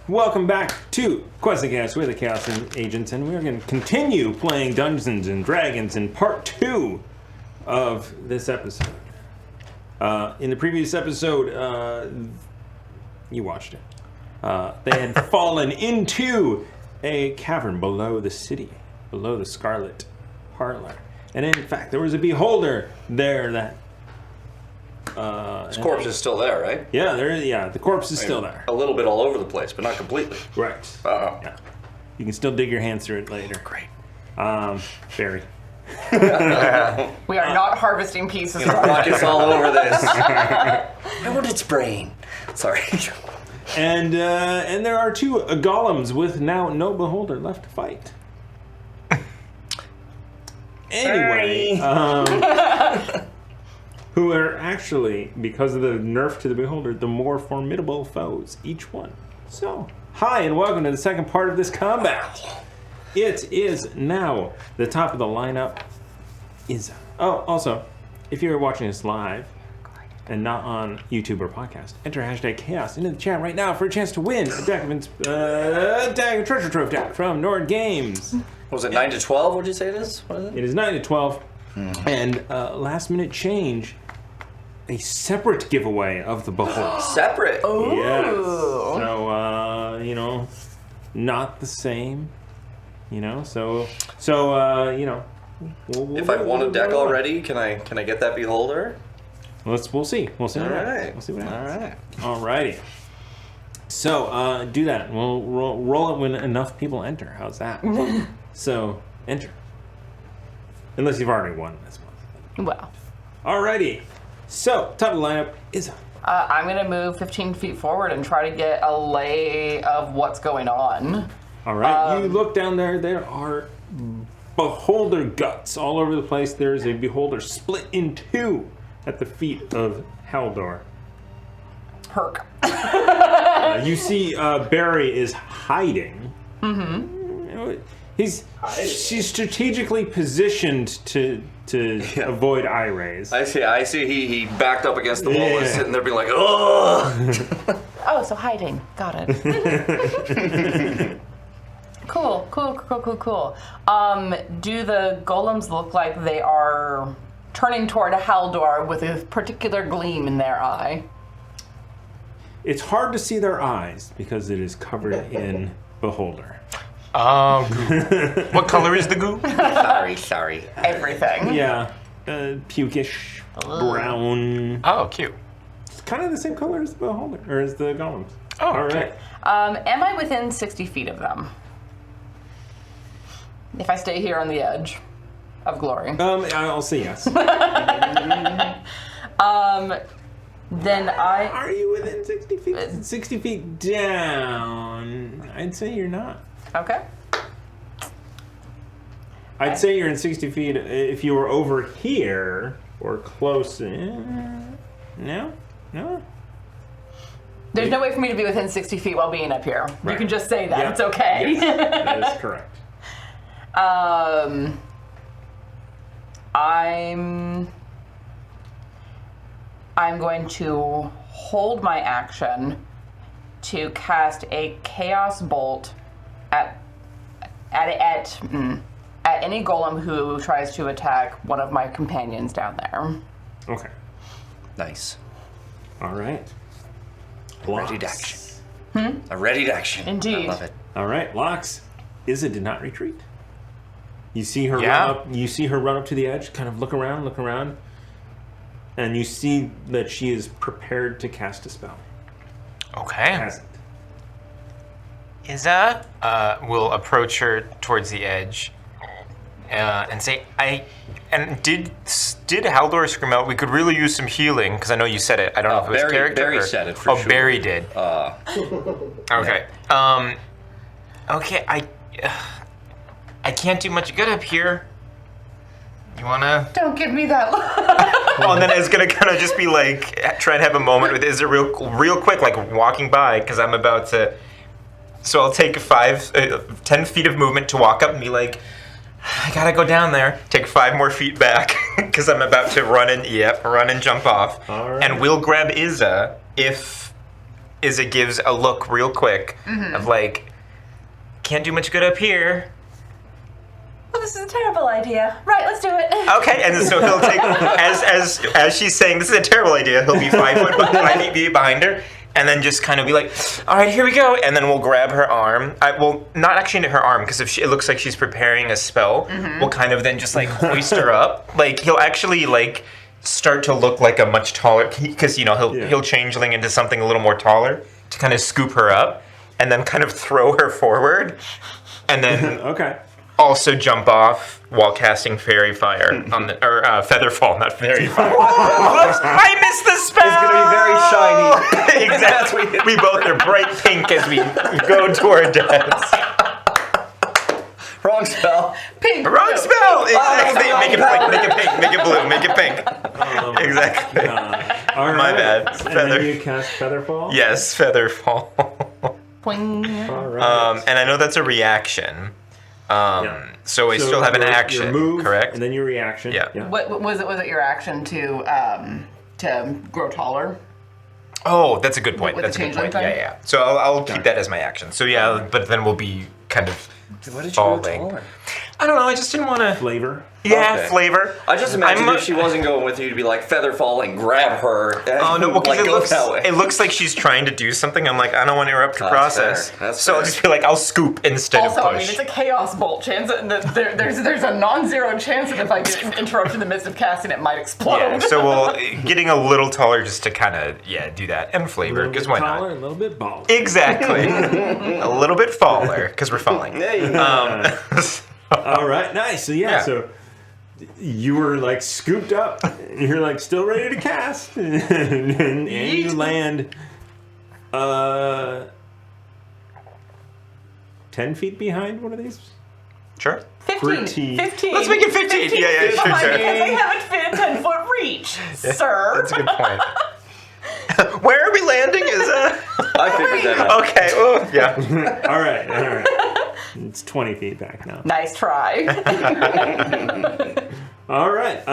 Welcome back to QuestCast with the Chaos Agents, and we're going to continue playing Dungeons and Dragons in part 2 of this episode. In the previous episode, you watched it. They had fallen into a cavern below the city, below the Scarlet Parlor. And in fact, there was a beholder there that... His corpse is still there, right? Yeah, the corpse is still there. A little bit all over the place, but not completely. Right. Yeah. You can still dig your hands through it later. Great. Barry. We are not harvesting pieces of Rockets all over this. I want its brain. Sorry. And there are 2 golems with now no beholder left to fight. Anyway, who are actually, because of the nerf to the beholder, the more formidable foes, each one. So, hi and welcome to the second part of this combat. It is now the top of the lineup is... Oh, also, if you're watching this live and not on YouTube or podcast, enter hashtag chaos into the chat right now for a chance to win a deck of treasure trove deck from Nord Games. Was it 9 to 12? What did you say it is? What is it? It is 9 to 12. And last minute change, a separate giveaway of the beholder. Separate? Oh. Yes. So, not the same. So If I won a deck already, can I get that beholder? We'll see. We'll see what happens. We'll see what happens. Alrighty. So, do that. We'll roll it when enough people enter. How's that? So, enter. Unless you've already won this one. Well. Alrighty. So, top of the lineup is... I'm going to move 15 feet forward and try to get a lay of what's going on. Alright, you look down there. There are beholder guts all over the place. There's a beholder split in 2 at the feet of Haldor. Herc. You see Barry is hiding. Mm-hmm. She's strategically positioned to avoid eye rays. I see. He backed up against the wall and was sitting there being like, oh. Oh, so hiding. Got it. Cool. Do the golems look like they are turning toward Haldor with a particular gleam in their eye? It's hard to see their eyes because it is covered in beholder. Goo. What color is the goo? Sorry. Everything. Yeah, pukish, brown. Oh, cute. It's kind of the same color as the beholder, or as the golems. Oh, all okay. right. Am I within 60 feet of them? If I stay here on the edge of glory. I'll say yes. Then I... Are you within 60 feet? 60 feet down. I'd say you're not. Okay. I'd say you're in 60 feet if you were over here or close. No? There's no way for me to be within 60 feet while being up here. Right. You can just say that. Yep. It's okay. Yes, that is correct. I'm going to hold my action to cast a chaos bolt at any golem who tries to attack one of my companions down there. Okay. Nice. All right. Ready to action. A ready to action. Indeed. I love it. All right, Lox. Izza did not retreat. You see her Yeah. run up. You see her run up to the edge, kind of look around, and you see that she is prepared to cast a spell. Okay. Hasn't. Izza will approach her towards the edge and say, did Haldor scream out, we could really use some healing? Because I know you said it. I don't know if it was character. Barry or... said it for sure. Oh, Barry did. Okay. Okay, I can't do much good up here. You wanna? Don't give me that look. Oh, and then it's gonna kind of just be like, try and have a moment with Izza real quick, like walking by, because I'm about to. So I'll take 10 feet of movement to walk up and be like, I gotta go down there. Take 5 more feet back, because I'm about to run and jump off. All right. And we'll grab Izza if is it gives a look real quick of like, can't do much good up here. Well, this is a terrible idea. Right, let's do it. Okay, and so he'll take as she's saying this is a terrible idea. He'll be 5 feet behind her, and then just kind of be like, "All right, here we go." And then we'll grab her arm. Well, not actually into her arm, because if it looks like she's preparing a spell, we'll kind of then just like hoist her up. Like he'll actually like start to look like a much taller, because he'll changeling into something a little more taller to kind of scoop her up, and then kind of throw her forward, and then Okay. also jump off while casting Fairy Fire on the Feather Fall, not Fairy Fire. Whoops, I missed the spell. It's gonna be very shiny. Exactly. We both are bright pink as we go to our deaths. Wrong spell. Pink. Wrong blue. spell. Exactly. wrong Make it spell. pink. Make it pink. Make it blue. Make it pink. Exactly. All right. My bad. And Feather. then you cast Featherfall? Yes, Feather Fall. Boing. All right. And I know that's a reaction. So I still have an action, your move, correct? And then your reaction. Yeah. What was it? Was it your action to grow taller? Oh, that's a good point. With That's a the good changeling point. thing? Yeah. So I'll keep that as my action. So yeah, but then we'll be kind of What did you go falling. taller? I don't know. I just didn't want to. Flavor. Yeah, Okay. flavor. I just imagined I'm if she wasn't going with you to be like feather fall and grab her. Oh no! Well, 'cause like, go that way. it looks like she's trying to do something. I'm like, I don't want to interrupt her That's process. fair. That's so I'll fair. just be like, I'll scoop instead Also, of I mean, push. it's a chaos bolt chance. There's a non-zero chance that if I get interrupted in the midst of casting, it might explode. Yeah. So we'll getting a little taller just to kind of do that and A flavor little because bit why taller, not? a little bit bald. Exactly. A little bit faller because we're falling. There you go. All right, nice. So Yeah. so you were like scooped up. You're like still ready to cast, and you land 10 feet behind one of these. Sure. 15. 15. Let's make it 15. Yeah, feet sure, behind sure. Because they haven't fit a 10-foot reach, sir. That's a good point. Where are we landing? Is I figured that out. okay? Oh, yeah. All right. It's 20 feet back now. Nice try. All right.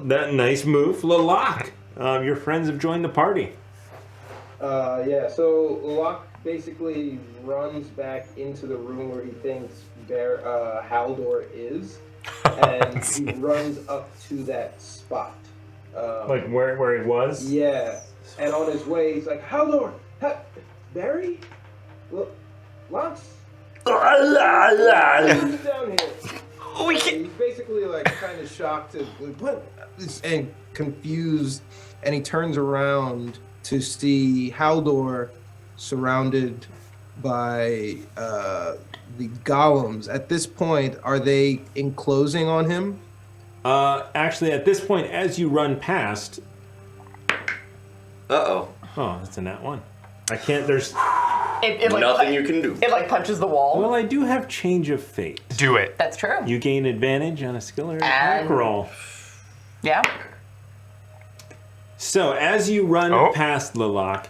That nice move, Lalak. Your friends have joined the party. So Locke basically runs back into the room where he thinks Haldor is, and he runs up to that spot. Like where he was. Yeah, and on his way, he's like, Haldor! Barry? Lance? Who's down here? We can. He's basically like kind of shocked and confused, and he turns around to see Haldor surrounded by the golems. At this point, are they enclosing on him? Actually, at this point, as you run past, Uh-oh. oh, that's a nat one. I can't. There's. It like, Nothing you can do. It like punches the wall. Well, I do have change of fate. Do it. That's true. You gain advantage on a skill or attack And- roll. Yeah. So as you run past Lalak,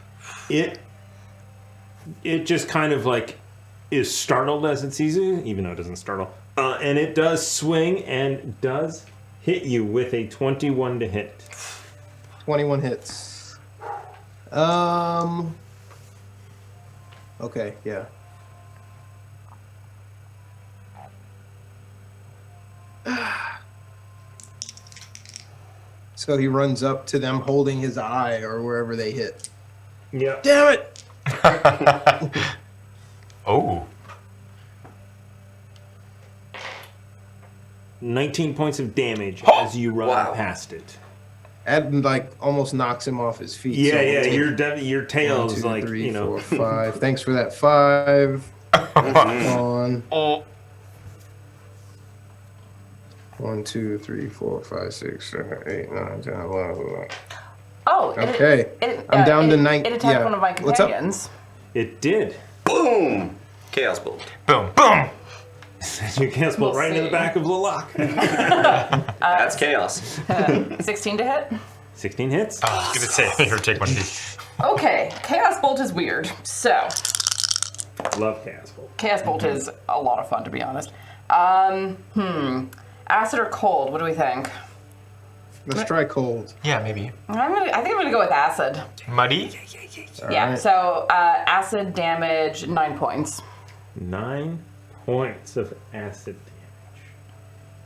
it just kind of like is startled as it sees you, even though it doesn't startle. And it does swing and does hit you with a 21 to hit. 21 hits. Okay, yeah. So he runs up to them holding his eye or wherever they hit. Yep. Damn it! Oh. 19 points of damage as you run Wow. past it. That like almost knocks him off his feet. Yeah, So yeah. we'll take Your tail 1, is 2, like 3, 4, 4. 5. Thanks for that 5. On. Oh. 1, 2, 3, 4, 5, 6, 7, 8, 9, 10, 11. Oh. Okay. I'm down to 9. It attacked yeah. one of my What's up? companions. It did. Boom! Chaos bolt. Boom. Boom. You can't spell We'll right into the see. back of Lalak. That's chaos. 16 to hit. 16 hits. I was gonna say, here, take one of these. Okay. Chaos Bolt is weird. So, Love Chaos Bolt. Chaos Bolt is a lot of fun, to be honest. Acid or cold? What do we think? Let's try cold. Yeah, maybe. I think I'm gonna go with acid. Muddy? Yeah. right. So acid damage 9 points. 9 points of acid damage.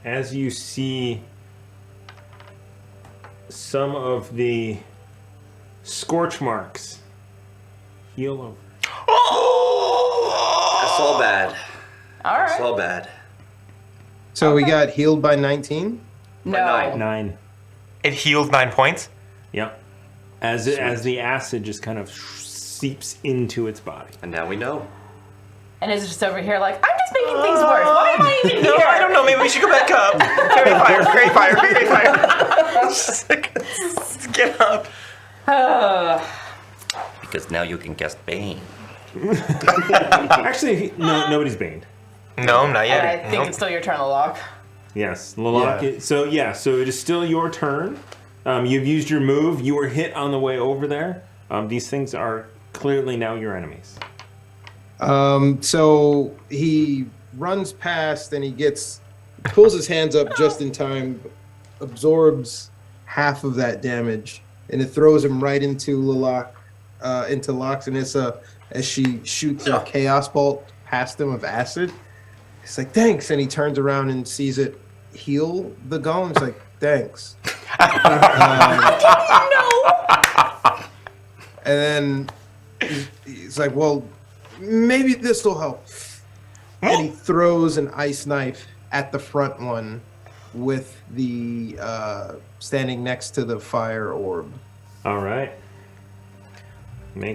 As you see some of the scorch marks heal over. That's all bad. All That's right. all bad. So we got healed by 19. No. 9. It healed 9 points? Yep. As the acid just kind of seeps into its body. And now we know. And it's just over here like, I'm just making things worse. Why am I even No, here? I don't know. Maybe we should go back up. Fairy fire, fairy fire, fairy fire. Just like, get up. Because now you can guess Bane. Actually, no, nobody's baned. No, not yet. I think Nope. it's still your turn, Lalak. Yes, Lalak. Yeah. So it is still your turn. You've used your move. You were hit on the way over there. These things are clearly now your enemies. So he runs past and he pulls his hands up just in time, absorbs half of that damage, and it throws him right into into Loxanissa as she shoots a chaos bolt past him of acid. He's like, thanks, and he turns around and sees it heal the golem. He's like, thanks. And then he's like, well, maybe this will help. And he throws an ice knife at the front one with the standing next to the fire orb. All right.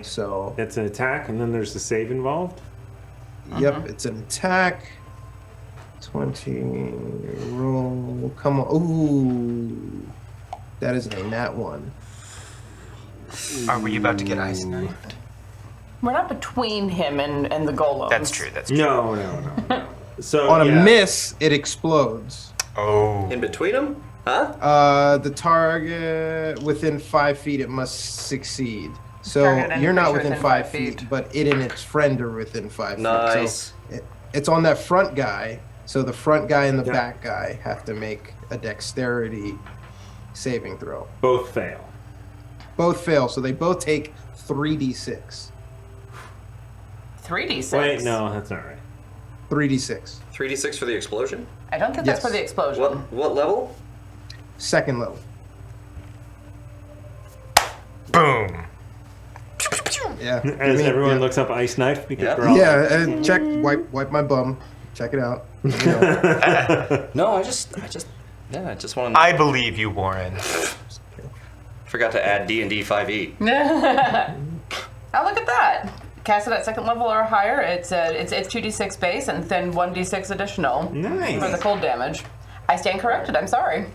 So, It's an attack, and then there's the save involved. yep, it's an attack. 20 roll. Come on. Ooh. That is a nat 1. Are we about to get ice knifed? We're not between him and the golem. That's true, that's true. No. So On a yeah. miss, it explodes. Oh. In between them? Huh? The target within 5 feet, it must succeed. So Target and you're not creature within 5 feet, but it and its friend are within 5 feet. Nice. So it's on that front guy. So the front guy and the back guy have to make a dexterity saving throw. Both fail. Both fail, so they both take 3d6. 3d6. Wait, no, that's not right. 3d6. 3d6 for the explosion? I don't think that's Yes. for the explosion. What level? Second level. Boom. Yeah. As everyone looks up ice knife because Yeah. we're all Yeah, and check, wipe my bum. Check it out. You know. No, I just want to. I believe you, Warren. Forgot to add D&D 5e. Oh, look at that. Cast it at second level or higher. It's 2d6 base and then 1d6 additional Nice. for the cold damage. I stand corrected. I'm sorry.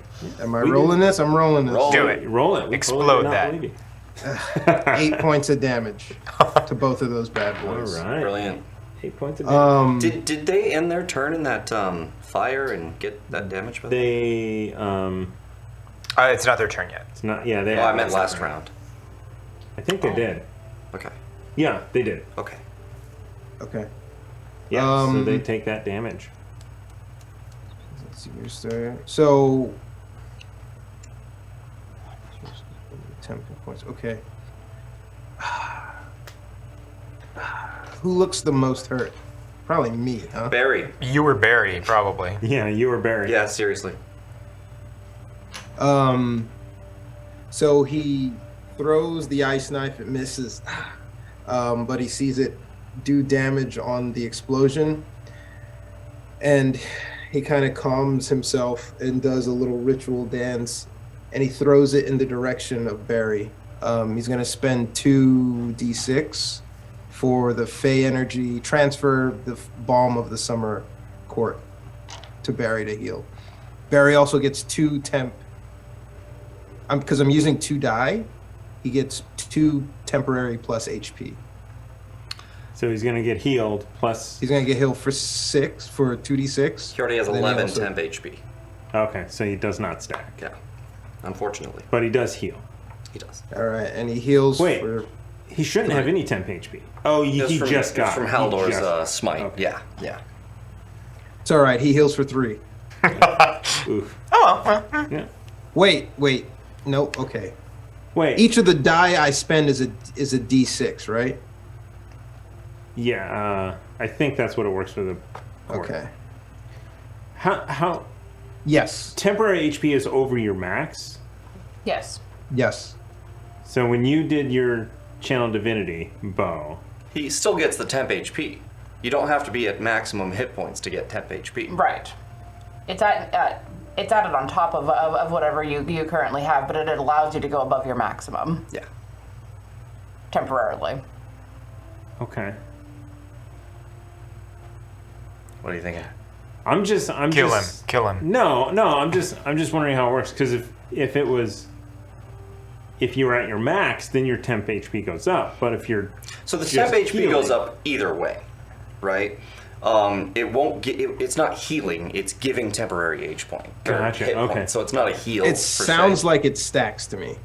Am I rolling this? I'm rolling this. Roll. Do it. Roll it. We Explode totally did not that. believe you. 8 points of damage to both of those bad All boys. right. Brilliant. 8 points of damage. Did they end their turn in that fire and get that damage? With They It's not their turn yet. it's not. Yeah, they. Oh, I meant last round. I think they did. Okay. Yeah, they did. Okay. Okay. Yeah, so they take that damage. Let's see where's there. So 10 points. Okay. Who looks the most hurt? Probably me, huh? Barry. You were Barry, probably. Yeah, you were buried. Yeah, seriously. So he throws the ice knife. It misses, but he sees it do damage on the explosion, and he kind of calms himself and does a little ritual dance, and he throws it in the direction of Barry. He's going to spend 2d6 for the Fey energy, transfer the Balm of the Summer Court to Barry to heal. Barry also gets 2 temp. Because I'm using 2 die, he gets 2 temporary plus HP. So he's gonna get healed plus. He's going to get healed for 2d6. He already has Then he 11 also- temp HP. Okay, so he does not stack, Yeah. Unfortunately, but he does heal. he does. All right, and he heals Wait. for... He shouldn't have any temp HP. Oh, he It's just got it's from it. He Haldor's just- smite. okay. Yeah. It's all right, he heals for 3. Oof. Oh, well. Yeah. Wait. No. Okay. Wait. Each of the die I spend is a D6, right? Yeah, I think that's what it works for the court. Okay. How Yes. temporary HP is over your max? Yes. Yes. So when you did your Channel Divinity bow, He still gets the temp HP. You don't have to be at maximum hit points to get temp HP. Right. It's added on top of whatever you currently have, but it allows you to go above your maximum Yeah. temporarily. okay. What do you think? I'm just Kill him. No, I'm just wondering how it works because if you were at your max, then your temp HP goes up. But if you're So the just temp HP healing- goes up either way, right? It won't get. It's not healing. It's giving temporary H point. or Gotcha, hit okay. point, so it's not a heal. It per sounds se. like it stacks to me.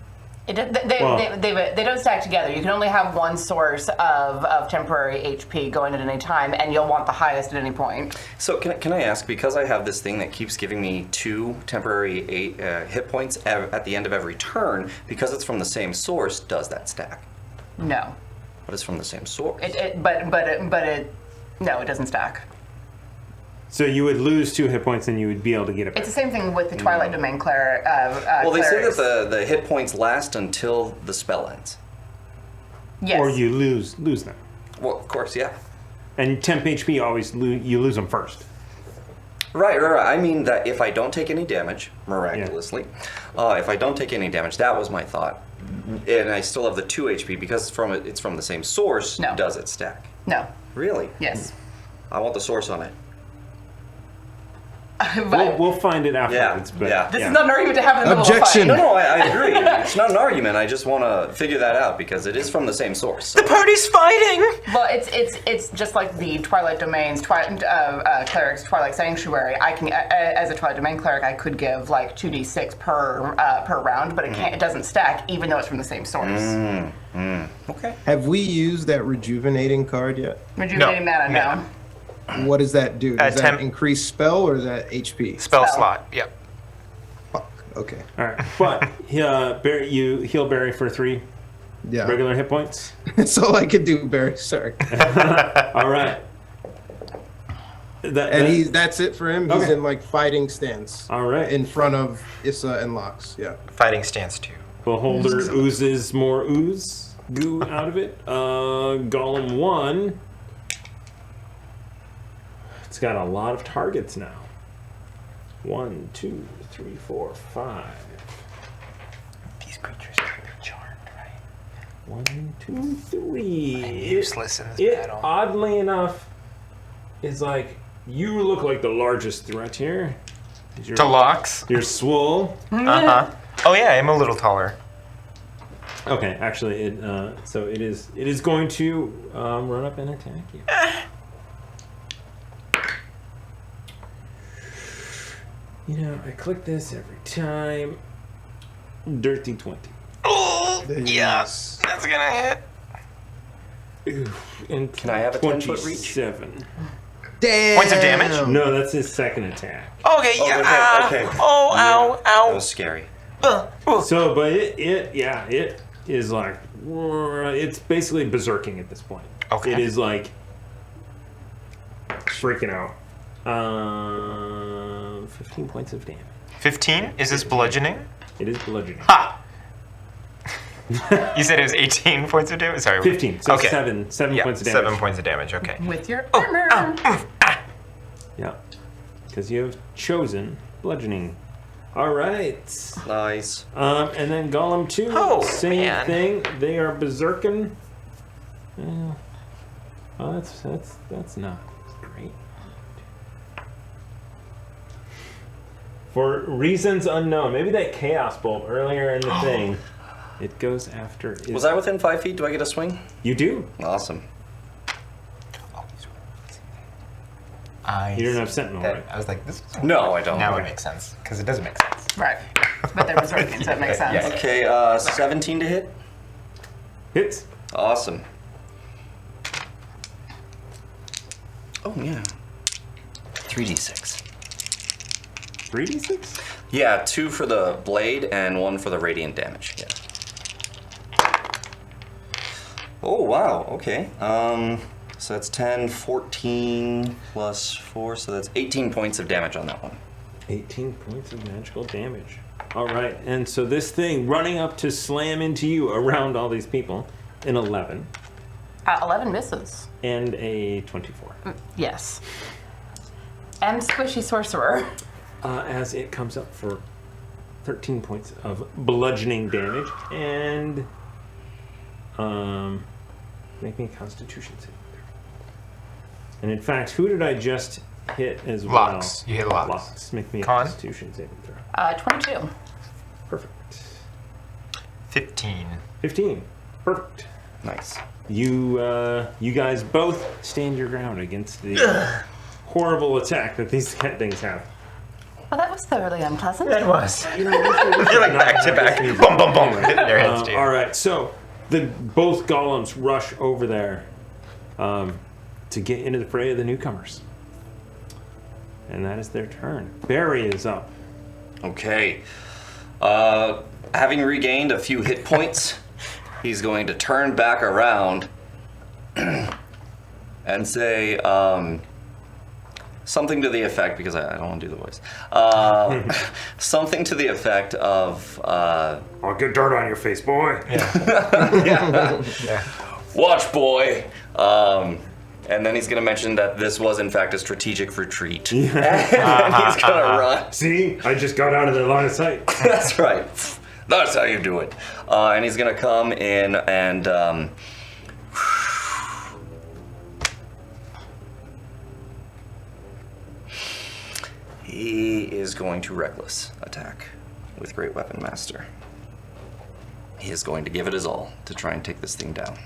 They don't stack together. You can only have one source of temporary HP going at any time, and you'll want the highest at any point. So can I ask, because I have this thing that keeps giving me 2 temporary hit points at the end of every turn, because it's from the same source, does that stack? No. But it's from the same source. No, it doesn't stack. so you would lose 2 hit points and you would be able to get it back. It's the same thing with the Twilight Domain cleric. Well, they say clerics. that the hit points last until the spell ends. Yes. Or you lose them. Well, of course, yeah. And temp HP always you lose them first. Right. I mean that if I don't take any damage, miraculously, if I don't take any damage, that was my thought, and I still have the 2 HP because it's from the same source. No. Does it stack? No. Really? Yes. I want the source on it. We'll find it afterwards. But yeah. This is not an argument to have in the middle of a Objection. fight. No, I agree. It's not an argument. I just want to figure that out because it is from the same source. The party's fighting! Well, it's just like the Twilight Domains, cleric's Twilight Sanctuary. I can, as a Twilight Domain cleric, I could give like 2d6 per round, but it doesn't stack, even though it's from the same source. Okay. Have we used that rejuvenating card yet? Rejuvenating No, mana, mana. no. What does that do? Does that temp- increase spell or is that HP? Spell Spell. slot, yep. Fuck. Okay. All right, but you heal Barry for 3 Yeah. regular hit points. That's all I could do, Barry. Sorry. All right. And that's it for him. He's Okay. in like fighting stance. All right. In front of Issa and Lox. Yeah. Fighting stance 2. Beholder oozes more goo out of it. Golem 1. It's got a lot of targets now. 1, 2, 3, 4, 5. These creatures can be charmed, right? 1, 2, 3. I'm useless in this It, battle. oddly enough, is like, you look like the largest threat here. You're, To Lox? You're swole. Uh-huh. Oh yeah, I'm a little taller. Okay, actually, so it is going to run up and attack you. You know, I click this every time. Dirty 20. Oh, Yes. that's gonna hit. Oof, and Can I have a 10-foot reach? 27. Damn. Points of damage? No, that's his second attack. Okay, yeah. okay. Oh, ow, That was ow. scary. So, but it is like, it's basically berserking at this point. Okay. It is like freaking out. 15 points of damage. 15? Is this bludgeoning? It is bludgeoning. Ha! You said it was 18 points of damage? Sorry. 15. So Okay. 7 Yeah, points of damage. 7 points of damage, okay. With your armor. Yeah. Because you have chosen bludgeoning. All right. Nice. And then Golem 2, Oh, same man. thing. They are berserking. Oh, that's not great. For reasons unknown, maybe that chaos bolt earlier in the thing, it goes after. Was I within 5 feet? Do I get a swing? You do. Awesome. You don't have Sentinel, right? I was like, this is... No, I don't. Now Okay. it makes sense, because it doesn't make sense. Right. But they're berserking, so it makes sense. Yeah. Okay, 17 to hit. Hits. Awesome. Oh yeah. 3d6. 3d6. Yeah, 2 for the blade and 1 for the radiant damage. Yeah. Oh, wow. Okay. So that's 10, 14 plus 4, so that's 18 points of damage on that one. 18 points of magical damage. All right, and so this thing running up to slam into you around all these people, an 11 11 misses. and a 24. Yes. And squishy sorcerer. As it comes up for 13 points of bludgeoning damage and make me a Constitution saving throw. And in fact, who did I just hit as well? Locks. You hit Locks. Locks. Make me a Con? Constitution saving throw. 22. Perfect. 15. 15. Perfect. Nice. You guys both stand your ground against the horrible attack that these things have. Well, that was thoroughly unpleasant. It was. You're You're like back to back. Boom, boom, boom. Hitting their heads, too. all right, so both golems rush over there to get into the fray of the newcomers. And that is their turn. Barry is up. Okay. Having regained a few hit points, he's going to turn back around and say something to the effect, because I don't want to do the voice. Something to the effect of... I'll get dirt on your face, boy. yeah. Watch, boy. And then he's going to mention that this was, in fact, a strategic retreat. And then he's going to run. See? I just got out of their line of sight. That's right. That's how you do it. And he's going to come in and... he is going to reckless attack with Great Weapon Master. He is going to give it his all to try and take this thing down.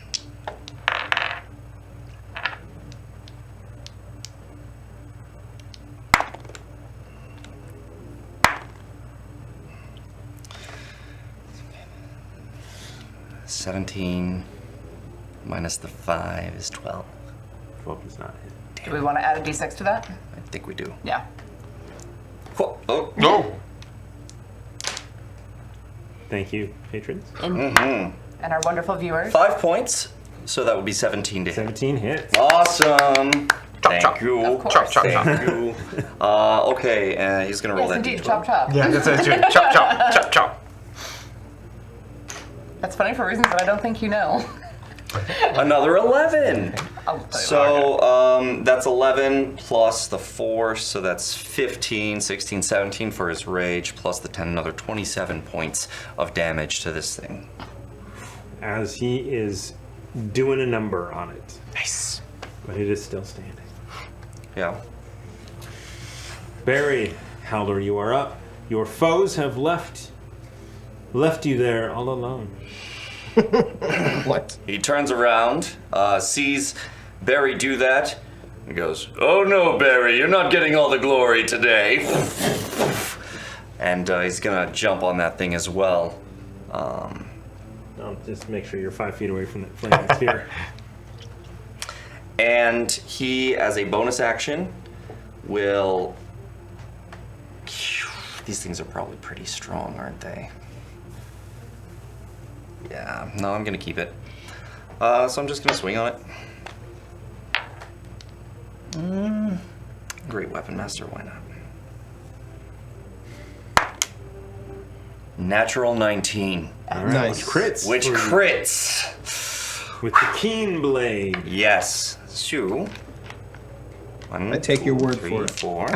$17 minus the 5 is 12. 12 is not hit. Do we want to add a d6 to that? I think we do. Yeah. Oh. No. Thank you, patrons. And our wonderful viewers. 5 points, so that would be 17 to hit. 17 hits. Awesome. Thank chop. you. Of course. Chop, chop, chop. Thank you. Okay, he's gonna roll Yes, that indeed. d12. Chop, chop. Yeah, that's it. Chop, chop, chop, chop. That's funny for reasons that I don't think you know. Another 11. I'll tell you later. So that's 11 plus the 4, so that's 15, 16, 17 for his rage, plus the 10, another 27 points of damage to this thing. As he is doing a number on it. Nice. But it is still standing. Yeah. Barry, Haldor, you are up. Your foes have left you there all alone. What? He turns around, sees Barry do that, and goes, "Oh no, Barry, you're not getting all the glory today." And he's gonna jump on that thing as well. I'll just make sure you're 5 feet away from that flaming sphere. And he, as a bonus action, will... These things are probably pretty strong, aren't they? Yeah, no, I'm gonna keep it. So I'm just gonna swing on it. Great Weapon Master, why not? Natural 19. All right, Nice. crits. Which for- crits? With the keen blade. Yes. So... I take your word for it. 4.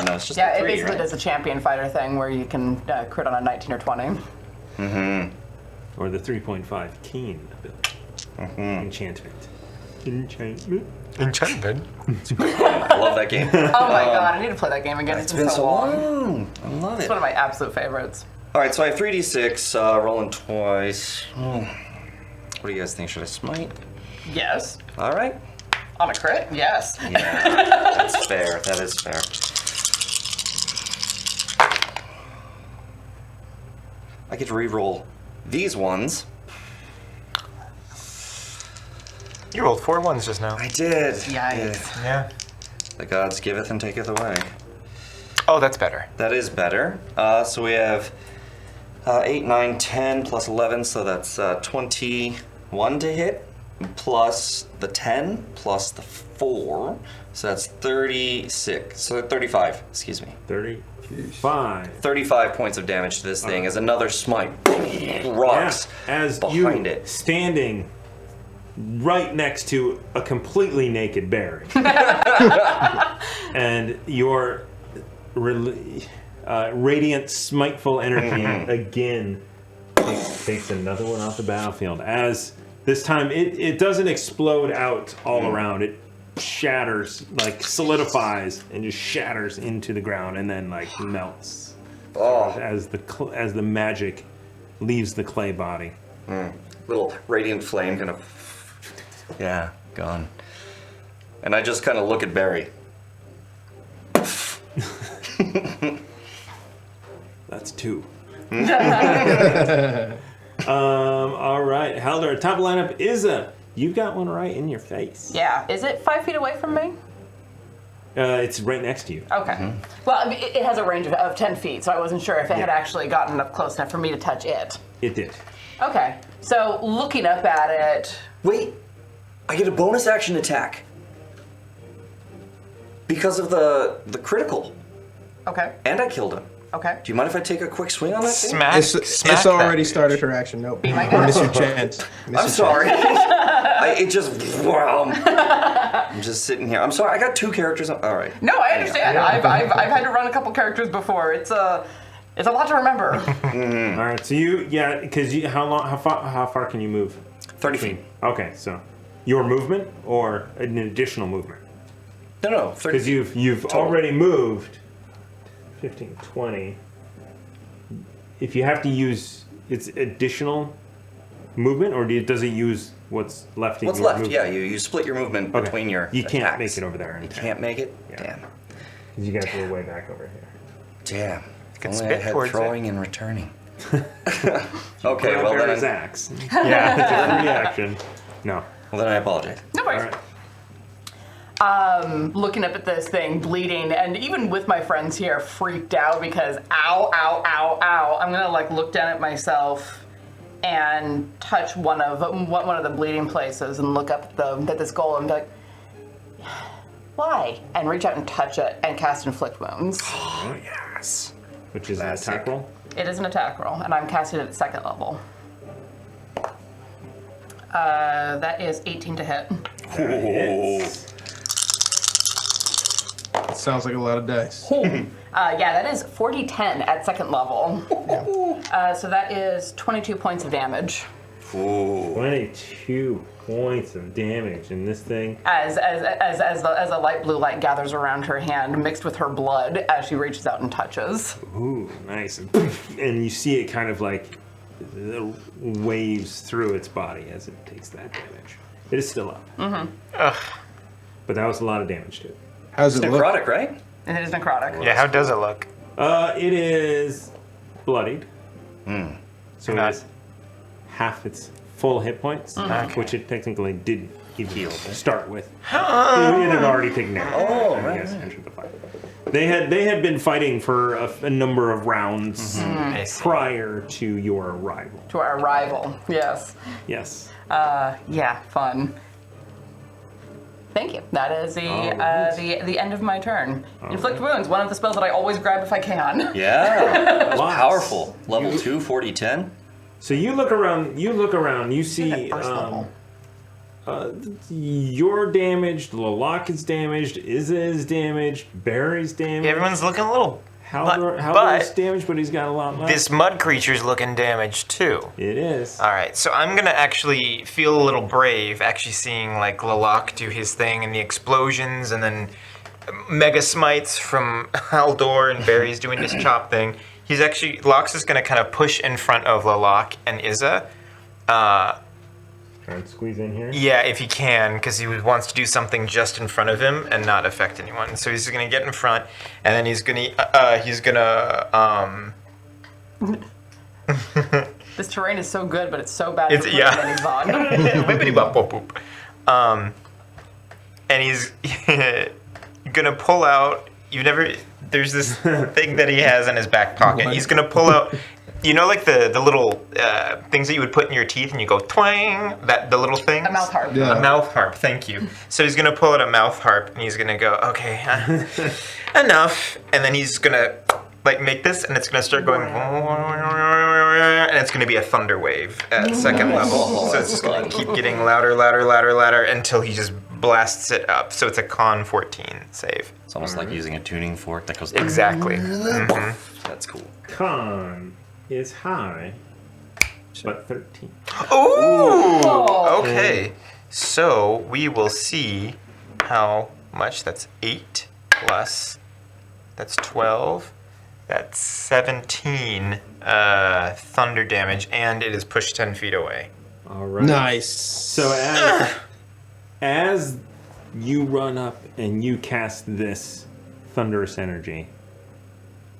No, it's just Yeah, a it 3, basically right? does a champion fighter thing where you can crit on a 19 or 20. Or the 3.5 keen ability. Enchantment. Enchantment. Enchantment. I love that game. Oh my god, I need to play that game again. It's been so long. I love It's it. one of my absolute favorites. All right, so I have 3d6, rolling twice. What do you guys think? Should I smite? Yes. All right. On a crit? Yes. Yeah, that's fair. That is fair. I get to re-roll these ones. You rolled 4 ones just now. I did. Yikes. Yeah. The gods giveth and taketh away. Oh, that's better. That is better. So we have 8, 9, 10 plus 11, so that's 21 to hit, plus the 10, plus the 4, so that's 36. So 35, excuse me. 35. 35 points of damage to this thing as another smite rocks As behind you it. standing right next to a completely naked Barry. And your radiant, smiteful energy again takes another one off the battlefield. As this time, it doesn't explode out all around. It shatters, like solidifies, and just shatters into the ground, and then like melts as the magic leaves the clay body. Little radiant flame kind of, gone. And I just kind of look at Barry. That's 2. All right, Haldor, top lineup, Izza. You got one right in your face. Yeah. Is it 5 feet away from me? It's right next to you. Okay. Well, I mean, it has a range of 10 feet, so I wasn't sure if it had actually gotten up close enough for me to touch it. It did. Okay. So looking up at it. Wait, I get a bonus action attack. Because of the critical. Okay. And I killed him. Okay. Do you mind if I take a quick swing on that thing? Smack It's already started her action. Nope. my Or miss your chance. I'm sorry. I'm just sitting here. I'm sorry. I got 2 characters. All right. No, I understand. I've had to run a couple characters before. It's a lot to remember. All right, so because how far can you move? 30 feet. Okay, so your movement or an additional movement? No, 30 Because you've already moved 15, 20. If you have to use its additional movement, or does it use what's left in What's your left? movement? Yeah, you split your movement Okay. between your You can't attacks. make it over there. You can't make it? Yeah. Damn. Because you guys were way back over here. Damn. can Only I spit had towards throwing and returning. Okay, Grab well Barry's then, axe. Yeah. It's a reaction. No. I apologize. No worries. All right. Looking up at this thing, bleeding, and even with my friends here, freaked out because ow, ow, ow, ow. I'm gonna like look down at myself and touch one of the bleeding places and look up at this goal and be like, why? And reach out and touch it and cast Inflict Wounds. Oh, yes. Which is an attack roll? It is an attack roll, and I'm casting it at 2nd level. That is 18 to hit. Hits. Sounds like a lot of dice. That is 40-10 at 2nd level. So that is 22 points of damage. Ooh. 22 points of damage in this thing. As the light blue light gathers around her hand, mixed with her blood, as she reaches out and touches. Ooh, nice. And you see it kind of like waves through its body as it takes that damage. It is still up. Ugh. But that was a lot of damage to it. How's it look? Necrotic, right? And it is necrotic. Yeah, how does it look? It is bloodied. So Not- it is half its full hit points, Okay. which it technically didn't even start with. It had already taken damage. Oh, and right, yes, entered the fight. They had been fighting for a number of rounds I see. prior to your arrival. To our arrival, yes. Yes. Yeah, fun. Thank you. That is the end of my turn. Inflict Wounds, one of the spells that I always grab if I can. Yeah. That was Lots. powerful. Level 2, 40-10. So you look around. You see First level. you're damaged. Lalak is damaged. Izza is damaged. Barry's damaged. Everyone's looking a little. Haldor's damaged, but he's got a lot left. This mud creature's looking damaged too. It is. All right, so I'm gonna actually feel a little brave, actually seeing like Lalak do his thing and the explosions, and then mega smites from Haldor and Barry's doing his chop thing. He's actually Lox is gonna kind of push in front of Lalak and Izza. Try and squeeze in here. Yeah, if he can, because he wants to do something just in front of him and not affect anyone. So he's gonna get in front, and then he's gonna This terrain is so good, but it's so bad It's- for yeah. that he's on. Whippity-bop-bop-boop. And he's gonna pull out. there's this thing that he has in his back pocket. He's gonna pull out, you know, like the little things that you would put in your teeth and you go twang. The little things. A mouth harp. Yeah. A mouth harp. Thank you. So he's gonna pull out a mouth harp and he's gonna go, okay, enough, and then he's gonna like make this, and it's gonna start going, and it's gonna be a thunder wave at second level. So it's just gonna keep getting louder, louder, louder, louder until he just blasts it up. So it's a con 14 save. It's almost like using a tuning fork that goes. Exactly. Mhm. That's cool. Con is high, but 13. Ooh. Okay. So we will see how much. That's 8 plus. That's 12. That's 17 thunder damage, and it is pushed 10 feet away. All right. Nice. So as you run up and you cast this thunderous energy,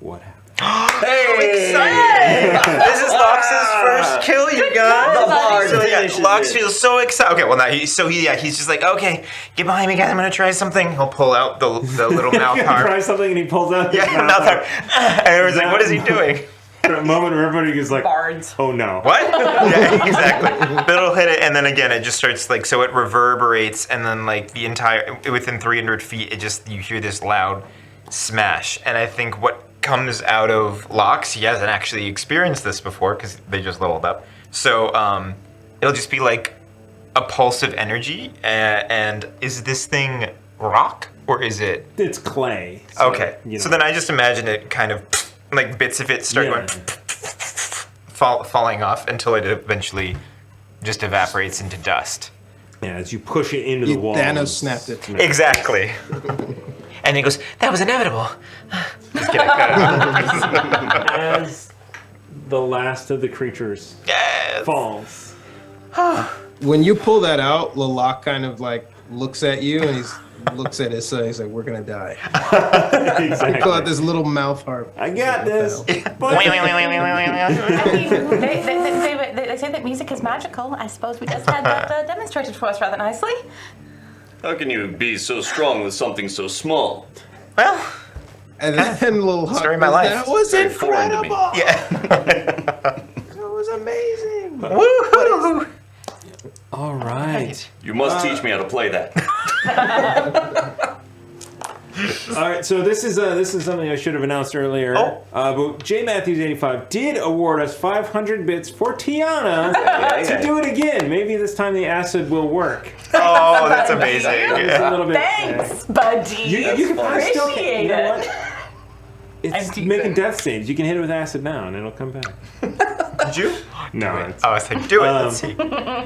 what happens? This is Lox's first kill, you guys. The bard So yeah, finishes Lox it. feels so excited. Okay, well now he's just like, okay, get behind me, guys. I'm gonna try something. He'll pull out the little mouth Try harp. something and he pulls out Yeah, his mouth harp. And everyone's like, what is he doing? For a moment where everybody is like, Bards. oh no. What? Yeah, exactly. But it'll hit it, and then again, it just starts like, so it reverberates, and then like the entire, within 300 feet, you hear this loud smash. And I think what comes out of Lox, he hasn't actually experienced this before because they just leveled up. So it'll just be like a pulse of energy. And is this thing rock or is it? It's clay. So, Okay. you know. So then I just imagine it kind of like bits of it start Yeah. going falling off until it eventually just evaporates into dust. Yeah, as you push it into the wall. Thanos snapped it. Exactly. And he goes, that was inevitable. Just kidding. As the last of the creatures Yes. falls. When you pull that out, Lalak kind of like looks at you and looks at his son. He's like, "We're gonna die." Exactly. Pull out this little mouth harp. I got this. I mean, they say that music is magical. I suppose we just had that demonstrated for us rather nicely. How can you be so strong with something so small? Well, And then little Huck Story of my goes, life. That was Very foreign to me. incredible. yeah. That was amazing. Woo-hoo. All right. You must teach me how to play that. All right. So this is something I should have announced earlier. But J Matthews 85 did award us 500 bits for Tiana to do it again. Maybe this time the acid will work. Oh, that's amazing. It's a little bit. Thanks, buddy. You can probably still. Appreciate You know it. what? It's teasing. making death saves. You can hit it with acid now, and it'll come back. Did you? No. It's, I was like, do it. Let's see.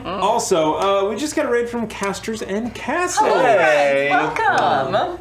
also, we just got a raid from Casters and Castle. Hey. Welcome.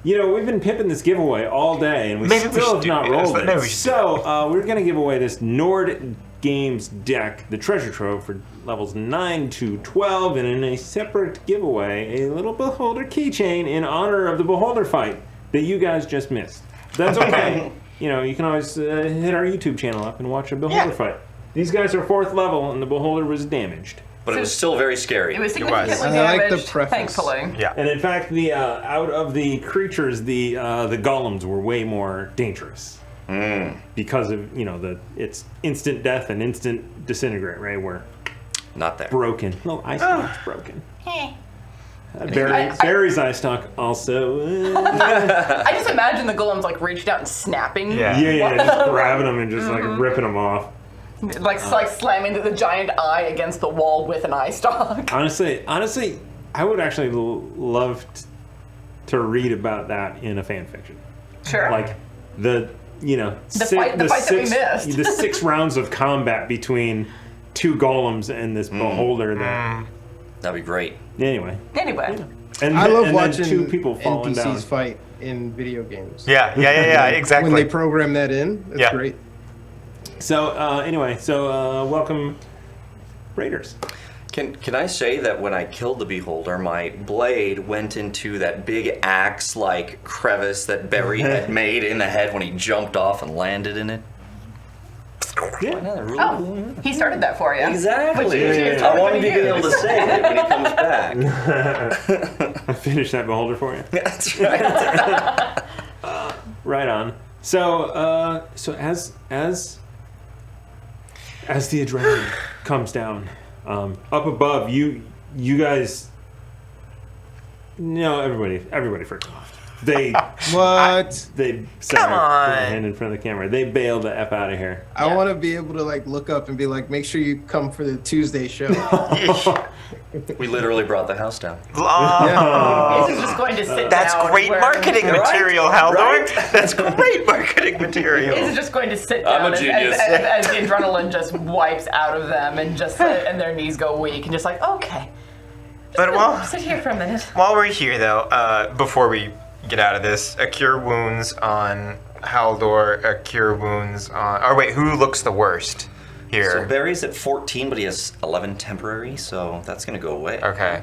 You know, we've been pimping this giveaway all day, and we Maybe we still should have do not it. rolled Maybe it. we should So, we're going to give away this Nord Games deck, the treasure trove for levels 9 to 12, and in a separate giveaway, a little Beholder keychain in honor of the Beholder fight that you guys just missed. That's okay. You know, you can always hit our YouTube channel up and watch a Beholder fight. These guys are 4th level, and the Beholder was damaged. But it was still very scary. It was was. significantly I like the damaged, preface. thankfully. Yeah. And in fact, the out of the creatures, the golems were way more dangerous because of it's instant death and instant disintegrate. Right, we're Not there. broken. No, ice stock's broken. Barry's eye stock also. I just imagine the golems like reached out and snapping. Yeah. just grabbing them and just like ripping them off. Like slamming the giant eye against the wall with an eye stalk. Honestly, I would actually love to read about that in a fan fiction. Sure. Like the fight that we missed. the 6 rounds of combat between 2 golems and this beholder. That'd be great. Anyway, Anyway. and I love and then watching 2 people falling NPCs down. fight in video games. Yeah, exactly. When they program that in, that's Yeah. great. So welcome, Raiders. Can I say that when I killed the beholder, my blade went into that big axe-like crevice that Barry had made in the head when he jumped off and landed in it? Yeah. Oh, he started that for you. Exactly. Which is Yeah. I totally wanted to be gonna able to use. say it when he comes back. I finished that beholder for you. That's right. Right on. So, as the adrenaline comes down, up above you guys. No, everybody freaks off. They What? they Come on. put their hand in front of the camera. They bail the F out of here. I want to be able to like look up and be like, make sure you come for the Tuesday show. We literally brought the house down. Oh, This is just going to sit that's down. great where- marketing material, Haldor. Right? That's great marketing material. This is just going to sit I'm down a genius. as the adrenaline just wipes out of them and just and their knees go weak and just like, okay. But while Sit here for a minute. we're here, though, before we get out of this, a cure wounds on Haldor, a cure wounds on. Or wait, who looks the worst So here? Barry's at 14, but he has 11 temporary, so that's gonna go away. Okay.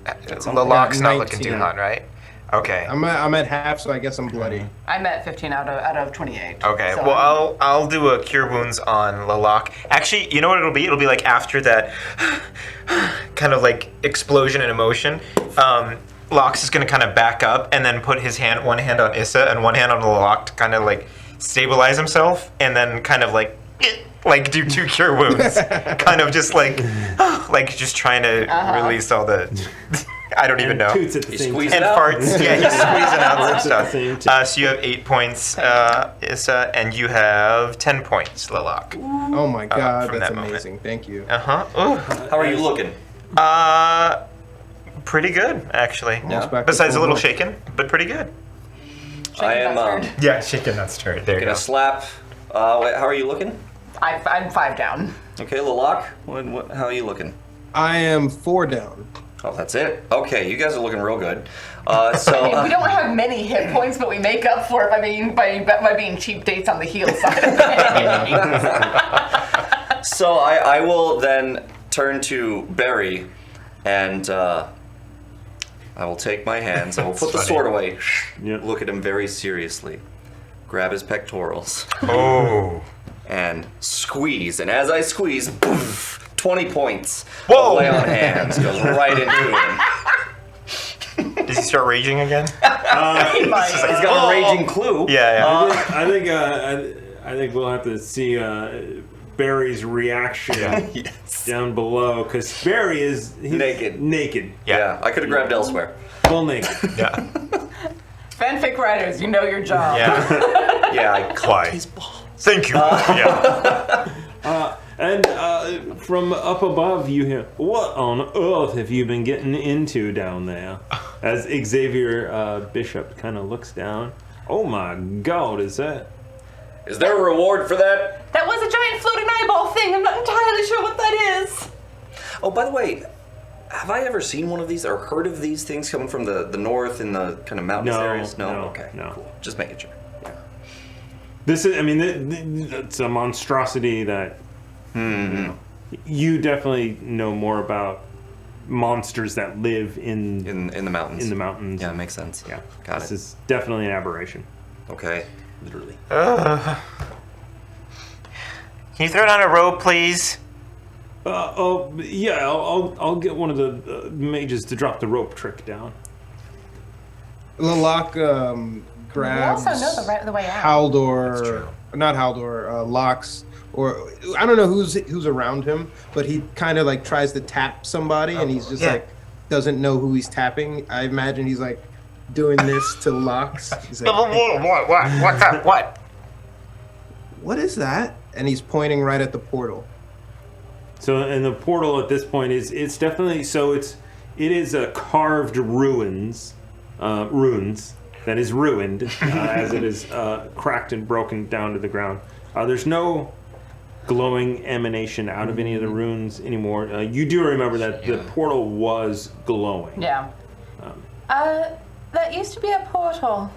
something. Laloc's Yeah, not looking too 19. hot, right? Okay. I'm at half, so I guess I'm bloody. I'm at 15 out of 28. Okay, so well, I'll do a cure wounds on Laloc. Actually, you know what it'll be? It'll be like after that kind of like explosion in emotion. Lox is gonna kind of back up and then put his one hand on Issa and one hand on Laloc to kind of like stabilize himself, and then kind of like do 2 cure wounds, kind of just like just trying to release all the. I don't even know. Toots at the He same squeezed time. it And out. farts. Yeah, he's squeezing out some Farts at the stuff. same time. So you have 8 points, Issa, and you have 10 points, Laloc. Oh my god, from that's that moment. amazing. Thank you. Uh-huh. Ooh. How are you looking? Pretty good, actually. Almost back to Besides a full little health. shaken, but pretty good. I am bastard. Yeah, shaken, not stirred. There you gonna go. slap. Wait, how are you looking? I'm 5 down. Okay, Laloc, how are you looking? I am 4 down. Oh, that's it. Okay, you guys are looking real good. I So mean, we don't have many hit points, but we make up for it by being cheap dates on the heal side of things. So I will then turn to Barry, and I will take my hands. I will put the funny. sword away. Yeah. Look at him very seriously. Grab his pectorals Oh. and squeeze. And as I squeeze, poof, 20 points. Whoa. Of lay on hands goes right into him. Does he start raging again? He might. He's got a raging clue. Yeah, I think we'll have to see Barry's reaction Yes. down below, because Barry he's Naked. naked, Yeah, I could have grabbed elsewhere. full naked. yeah. Fanfic writers, you know your job. Yeah. Yeah, I Why? his ball. Thank you. Yeah. And from up above, you hear, "What on earth have you been getting into down there?" As Xavier Bishop kind of looks down. Oh my God, is that? Is there a reward for that? That was a giant floating eyeball thing. I'm not entirely sure what that is. Oh, by the way, have I ever seen one of these or heard of these things coming from the north in the kind of mountainous No, areas? No? no, Okay. no. Cool. Just making sure. This is, I mean, it's a monstrosity that you definitely know more about monsters that live in In the mountains. the mountains. Yeah, makes sense. Yeah, Got this it. is definitely an aberration. Okay. Literally. Can you throw down a rope, please? Yeah, I'll get one of the mages to drop the rope trick down. Laloc grabs We also know the way out. Haldor, not Haldor, Lox, or I don't know who's around him, but he kind of like tries to tap somebody, and he's just yeah. like doesn't know who he's tapping. I imagine he's like doing this to Lox. He's like, "Hey, What? what is that? And he's pointing right at the portal. So, and the portal at this point it's definitely it is a carved ruins that is ruined as it is cracked and broken down to the ground. There's no glowing emanation out of any of the runes anymore. You do remember that the portal was glowing. Yeah. That used to be a portal.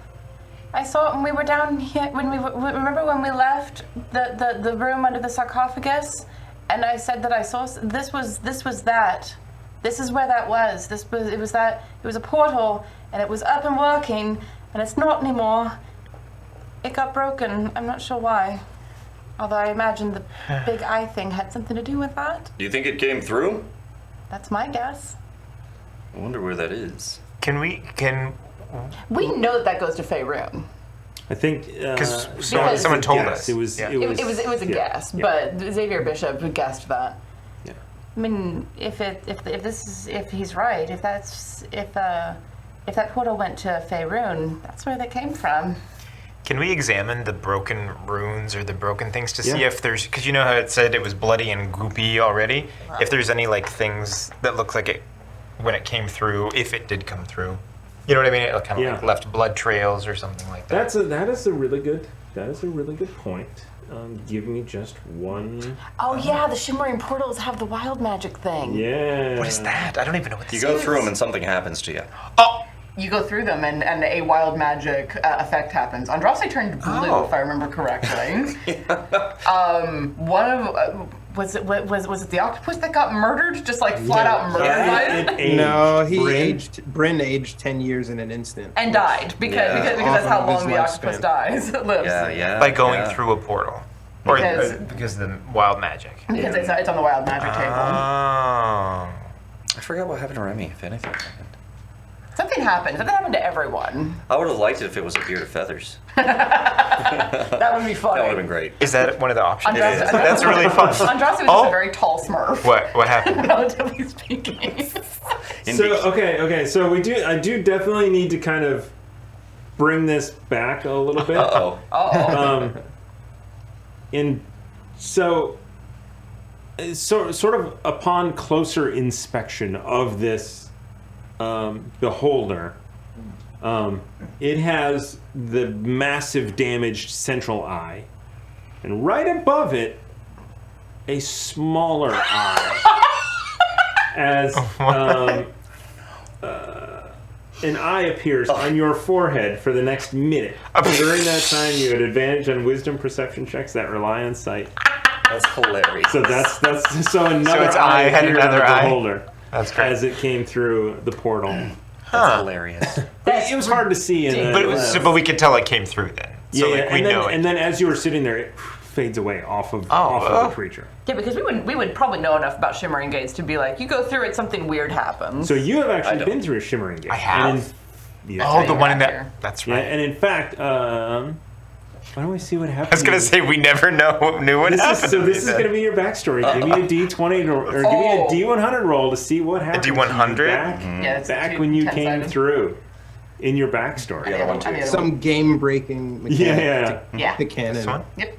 I saw it when we were down here. Remember when we left the room under the sarcophagus, and I said that I saw this was that. This is where that was. It was a portal, and it was up and working, and it's not anymore. It got broken. I'm not sure why. Although I imagine the big eye thing had something to do with that. Do you think it came through? That's my guess. I wonder where that is. Can We know that goes to Faerun. I think Because Because- someone told guess. us. It was. Yeah. It was. It was a yeah, guess, yeah. but Xavier Bishop guessed that. Yeah. I mean, if he's right, if that portal went to Faerun, that's where they came from. Can we examine the broken runes or the broken things to see Yeah. if there's, because you know how it said it was bloody and goopy already? If there's any like things that look like it when it came through, if it did come through. You know what I mean? It kind of Yeah. like left blood trails or something like that. That is a really good point. Give me just one. Oh yeah, the shimmering portals have the wild magic thing. Yeah. What is that? I don't even know what this You go is. through them and something happens to you. Oh! You go through them and a wild magic effect happens. Andraste turned blue, Oh. if I remember correctly. One of was it the octopus that got murdered? Just like flat out murdered by it? No, he Bryn. aged. Bryn aged 10 years in an instant. And died because Yeah. that's how Off of his long the octopus lifespan. dies. Lives. Yeah. By going yeah. through a portal. Or Because- of the wild magic. Because it's on the wild magic table. Oh. I forgot what happened to Remy, if anything happened. Something happened. Something happened to everyone. I would have liked it if it was a beard of feathers. That would be funny. That would have been great. Is that one of the options? Andraste- is. That's really fun. Andraste was Oh. just a very tall Smurf. What happened? Relatively speaking. So okay. So I do definitely need to kind of bring this back a little bit. Uh-oh. Sort of upon closer inspection of this beholder, it has the massive damaged central eye, and right above it, a smaller eye, as an eye appears on your forehead for the next minute. During that time, you had advantage on wisdom perception checks that rely on sight. That's hilarious. So that's so another its eye eye had appeared on another the eye? beholder That's great. as it came through the portal. That's hilarious. It was hard to see in the, But we could tell it came through then. So like, we and then, know it. and then as you were sitting there, it fades away off of the creature. Yeah, because we would probably know enough about shimmering gates to be like, you go through it, something weird happens. So you have I actually don't. been through a shimmering gate. I have. And in, Oh, the you one in back that. here. That's yeah, right. and in fact, why don't we see what happens? I was gonna say we never knew what happened. This is going to be your backstory. Give me a D20 or give me a D100 roll to see what happened. D100? Yeah, it's back two when you came 10-sided. through in your backstory. The other one too. Some game-breaking mechanic Yeah. to canon. This one? Yep.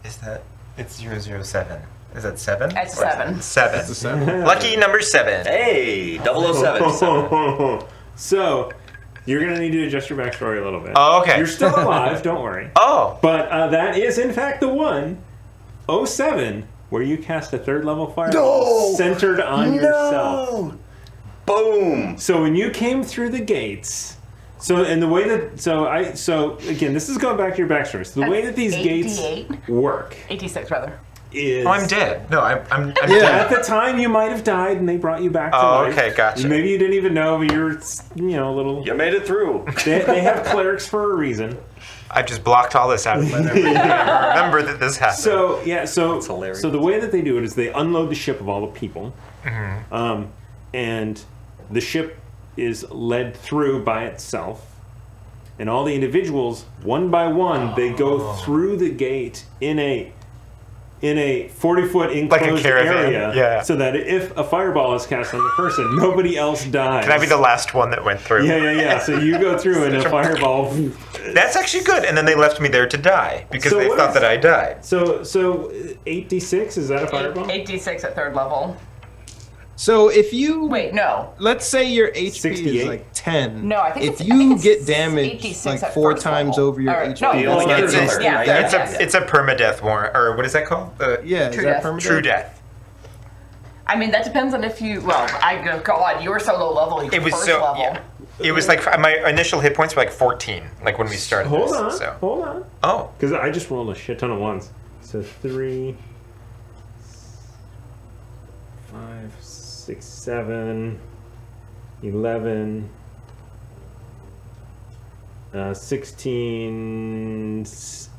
Is that? It's 007. Is that 7? It's 7. 7. That's a 7. Lucky number 7. Hey, 007. So, you're going to need to adjust your backstory a little bit. Oh, okay. You're still alive, don't worry. Oh. But that is, in fact, the one, 07, where you cast a 3rd level fireball centered on yourself. Boom. So when you came through the gates, again, this is going back to your backstory. So the way that these gates 88? work 86, rather. is... Oh, I'm dead. No, I'm At Yeah. the time, you might have died, and they brought you back to Oh, life. okay, gotcha. Maybe you didn't even know, but you're, a little... You made it through. They have clerics for a reason. I just blocked all this out of my memory. I remember that this happened. So hilarious. so the way that they do it is they unload the ship of all the people, and the ship is led through by itself, and all the individuals, one by one, they go through the gate in a 40-foot enclosed caravan, area, yeah. so that if a fireball is cast on the person, nobody else dies. Can I be the last one that went through? Yeah. So you go through and a fireball. That's actually good. And then they left me there to die because So they what thought is- that I died. So 8d6, is that a fireball? 8d6 at 3rd level. So if you Wait, no. let's say your HP 68? is like 10. No, I think if it's- I you think it's get damaged 86 like at 4 first times level. over your Or- HP, no, You only that's get not it fair. Yeah, That's- It's a permadeath warrant, or what is that called? yeah, is True that death. permadeath? True death. I mean, that depends on if you. Well, God, you were so low level. You It was first so. level. Yeah. It was like my initial hit points were like 14, like when we started. Hold this, on, So. hold on. Oh. Because I just rolled a shit ton of ones. So 3, 5, 6, 7, 11, 16,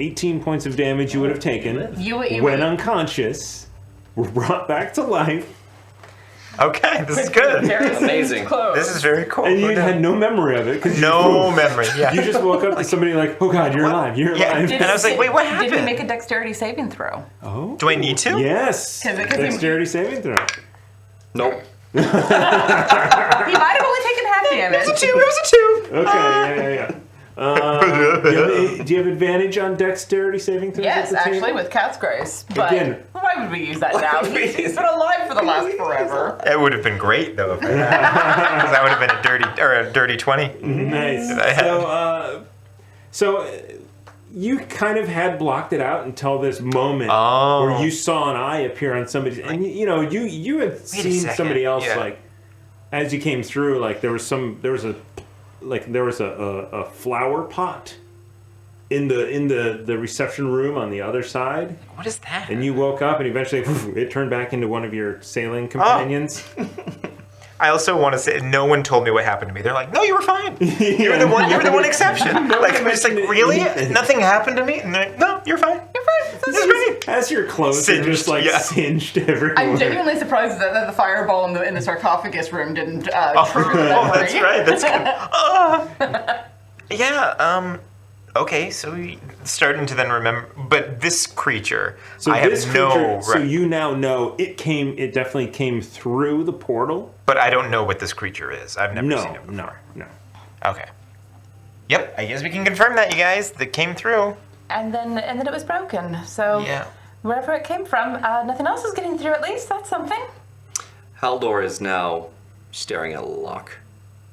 18 points of damage you would have taken You when would- unconscious, were brought back to life, Okay, this is good. Amazing. This is very cool. And you had no memory of it because no memory. Yeah. You just woke up to somebody like, "Oh God, you're alive! You're Yeah. alive!" And I was like, "Wait, what happened?" Did he make a dexterity saving throw? Oh, Do I need to? yes. 'Cause he- Dexterity saving throw. Nope. He might have only taken half damage. It was a 2. Okay, yeah. Do you have advantage on dexterity saving throws? Yes, at the actually, table? with Cat's Grace. But Again. why would we use that now? He's been alive for the last forever. It would have been great though. Because that would have been a dirty 20. Nice. I So you kind of had blocked it out until this moment where you saw an eye appear on somebody's, and you had seen second, somebody else yeah. like as you came through, like there was a flower pot in the reception room on the other side, What is that? and you woke up and eventually it turned back into one of your sailing companions. I also want to say, no one told me what happened to me. They're like, "No, you were fine. You're the one exception." Like I'm just like, "Really? Nothing happened to me?" And they're like, "No, you're fine. You're fine. This is great." As your clothes are just like singed everywhere. I'm genuinely surprised that the fireball in the sarcophagus room didn't trigger the Oh, memory. that's right. That's good. Yeah. Okay. So we starting to then remember, but this creature, So I this have no. creature, so you now know it definitely came through the portal. But I don't know what this creature is. I've never seen it before. No. Okay. Yep. I guess we can confirm that, you guys. That came through. And then it was broken. So Yeah. wherever it came from, nothing else is getting through. At least that's something. Haldor is now staring at Locke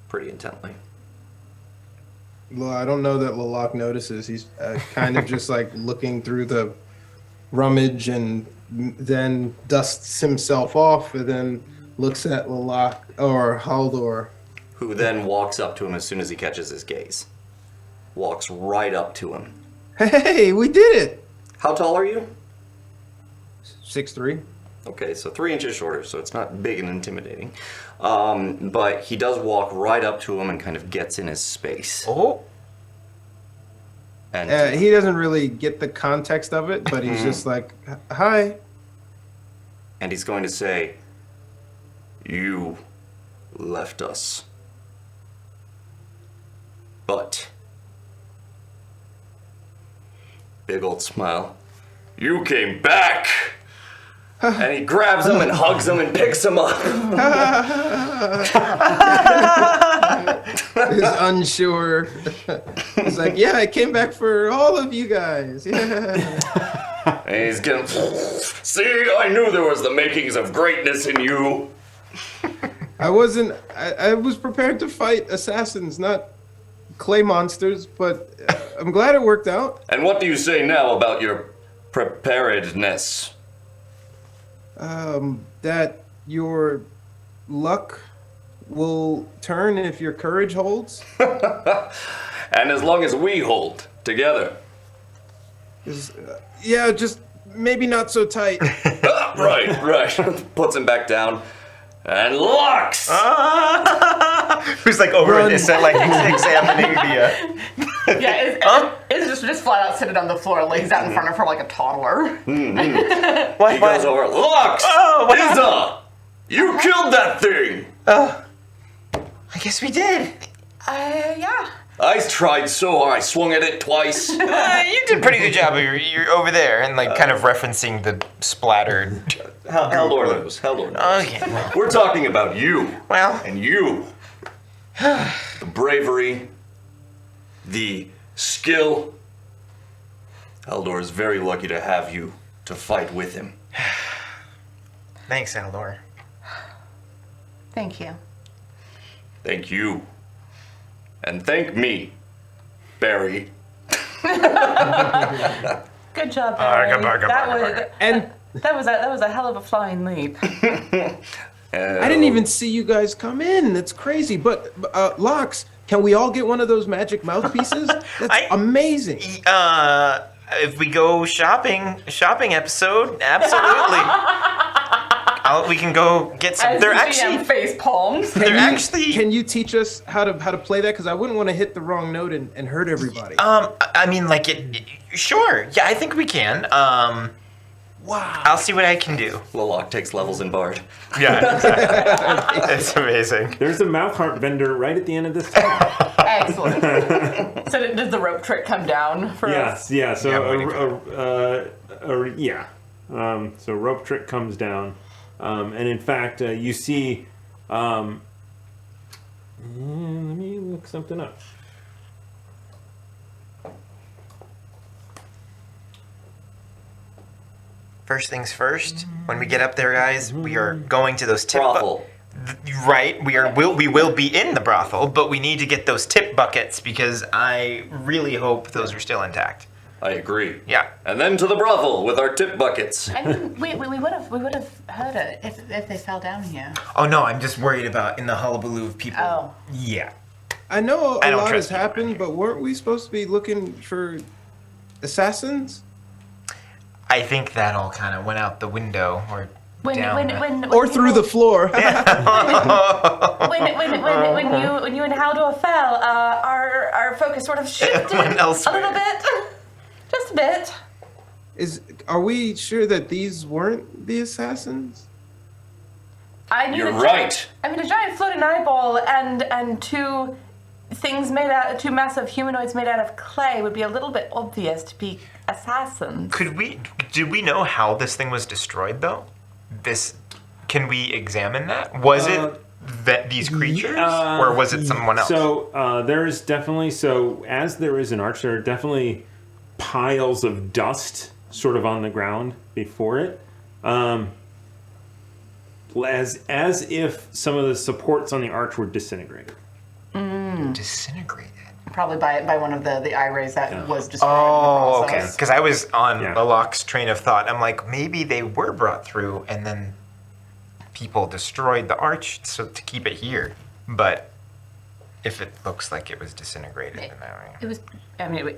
pretty intently. Well, I don't know that Lalak notices. He's kind of just like looking through the rummage and then dusts himself off and then looks at Lalak or Haldor. Who then walks up to him as soon as he catches his gaze. Walks right up to him. Hey, we did it! How tall are you? 6'3". Okay, so 3 inches shorter, so it's not big and intimidating. But he does walk right up to him and kind of gets in his space. Oh. And He doesn't really get the context of it, but he's just like, "Hi." and he's going to say, "You left us. But," big old smile, "you came back!" And he grabs him and hugs him and picks him up. He's unsure. He's like, "Yeah, I came back for all of you guys." Yeah. And he's getting, "See, I knew there was the makings of greatness in you." I was prepared to fight assassins, not clay monsters, but I'm glad it worked out. And what do you say now about your preparedness? That your luck will turn if your courage holds. And as long as we hold together. Yeah, just maybe not so tight. Right. Puts him back down. And locks! Who's like over Run. this, like examining the. Yeah, it's just flat out sitting on the floor, lays out in front of her like a toddler. What? He goes over, "Locks! Oh, what happened? Isa! You killed that thing! I guess we did. Yeah. I tried so hard, I swung at it twice." You did a pretty good job. You're over there and like kind of referencing the splattered. Haldor knows. Haldor knows. Okay. Well. We're talking about you. Well. And you. The bravery. The skill. Haldor is very lucky to have you to fight with him. Thanks, Aldor. Thank you. Thank you. And thank me, Barry. Good job, Barry. And That was a hell of a flying leap. I didn't even see you guys come in. That's crazy. But Lox, can we all get one of those magic mouthpieces? That's amazing. If we go shopping episode, absolutely. We can go get some. As They're the actually GM face palms. Can you teach us how to play that? Because I wouldn't want to hit the wrong note and hurt everybody. I mean, like it. Sure. Yeah, I think we can. Wow. I'll see what I can do. Lalak takes levels in Bard. Yeah, exactly. It's amazing. There's a mouth heart vendor right at the end of this tunnel. Excellent. So does the rope trick come down for us? Yeah. So Yeah, so rope trick comes down, and in fact, you see. Let me look something up. First things first. When we get up there, guys, we are going to those tip Brothel. Right, we will be in the brothel, but we need to get those tip buckets because I really hope those are still intact. I agree. Yeah. And then to the brothel with our tip buckets. I mean, we would have heard it if they fell down here. Oh no, I'm just worried about in the hullabaloo of people. Oh. Yeah. I know I a don't lot has trust people happened, but weren't we supposed to be looking for assassins? I think that all kind of went out the window or down. Or through the floor? when you and Haldor fell, our focus sort of shifted Went a elsewhere. little bit, just a bit. Are we sure that these weren't the assassins? I knew You're the right. I mean, a giant floating eyeball and two massive humanoids made out of clay would be a little bit obvious to be assassins. Do we know how this thing was destroyed though? Can we examine that? Was it these creatures, or was it someone else? So there is definitely, as there is an arch, there are definitely piles of dust sort of on the ground before it. As if some of the supports on the arch were disintegrated. Disintegrated. Probably by one of the eye rays that was destroyed Oh, in the okay. process. Because I was on Yeah. Lalak's train of thought. I'm like, maybe they were brought through, and then people destroyed the arch to keep it here. But if it looks like it was disintegrated, then It was. I mean,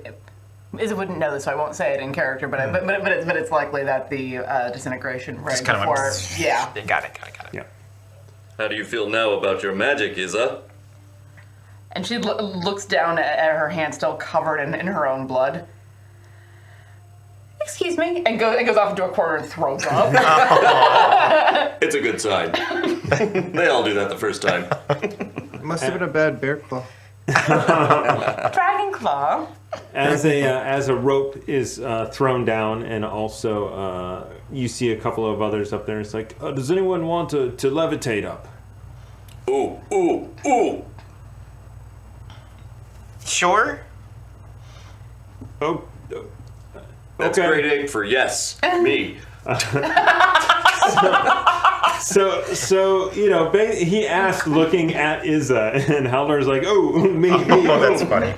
Izzy wouldn't know this, so I won't say it in character. But it's likely that the disintegration ray just kind of before. went. Yeah. Got it. Yeah. How do you feel now about your magic, Iza? And she looks down at her hand, still covered in her own blood. Excuse me, and goes off into a corner and throws up. It's a good sign. They all do that the first time. It must have been a bad bear claw. Dragon claw. As a rope is thrown down, and also you see a couple of others up there. It's like, does anyone want to levitate up? Ooh, ooh, ooh. Sure. Oh, That's okay. grade 8 for yes, me. So he asked, looking at Izza, and Haldor's like, "Oh, me." Oh, that's funny.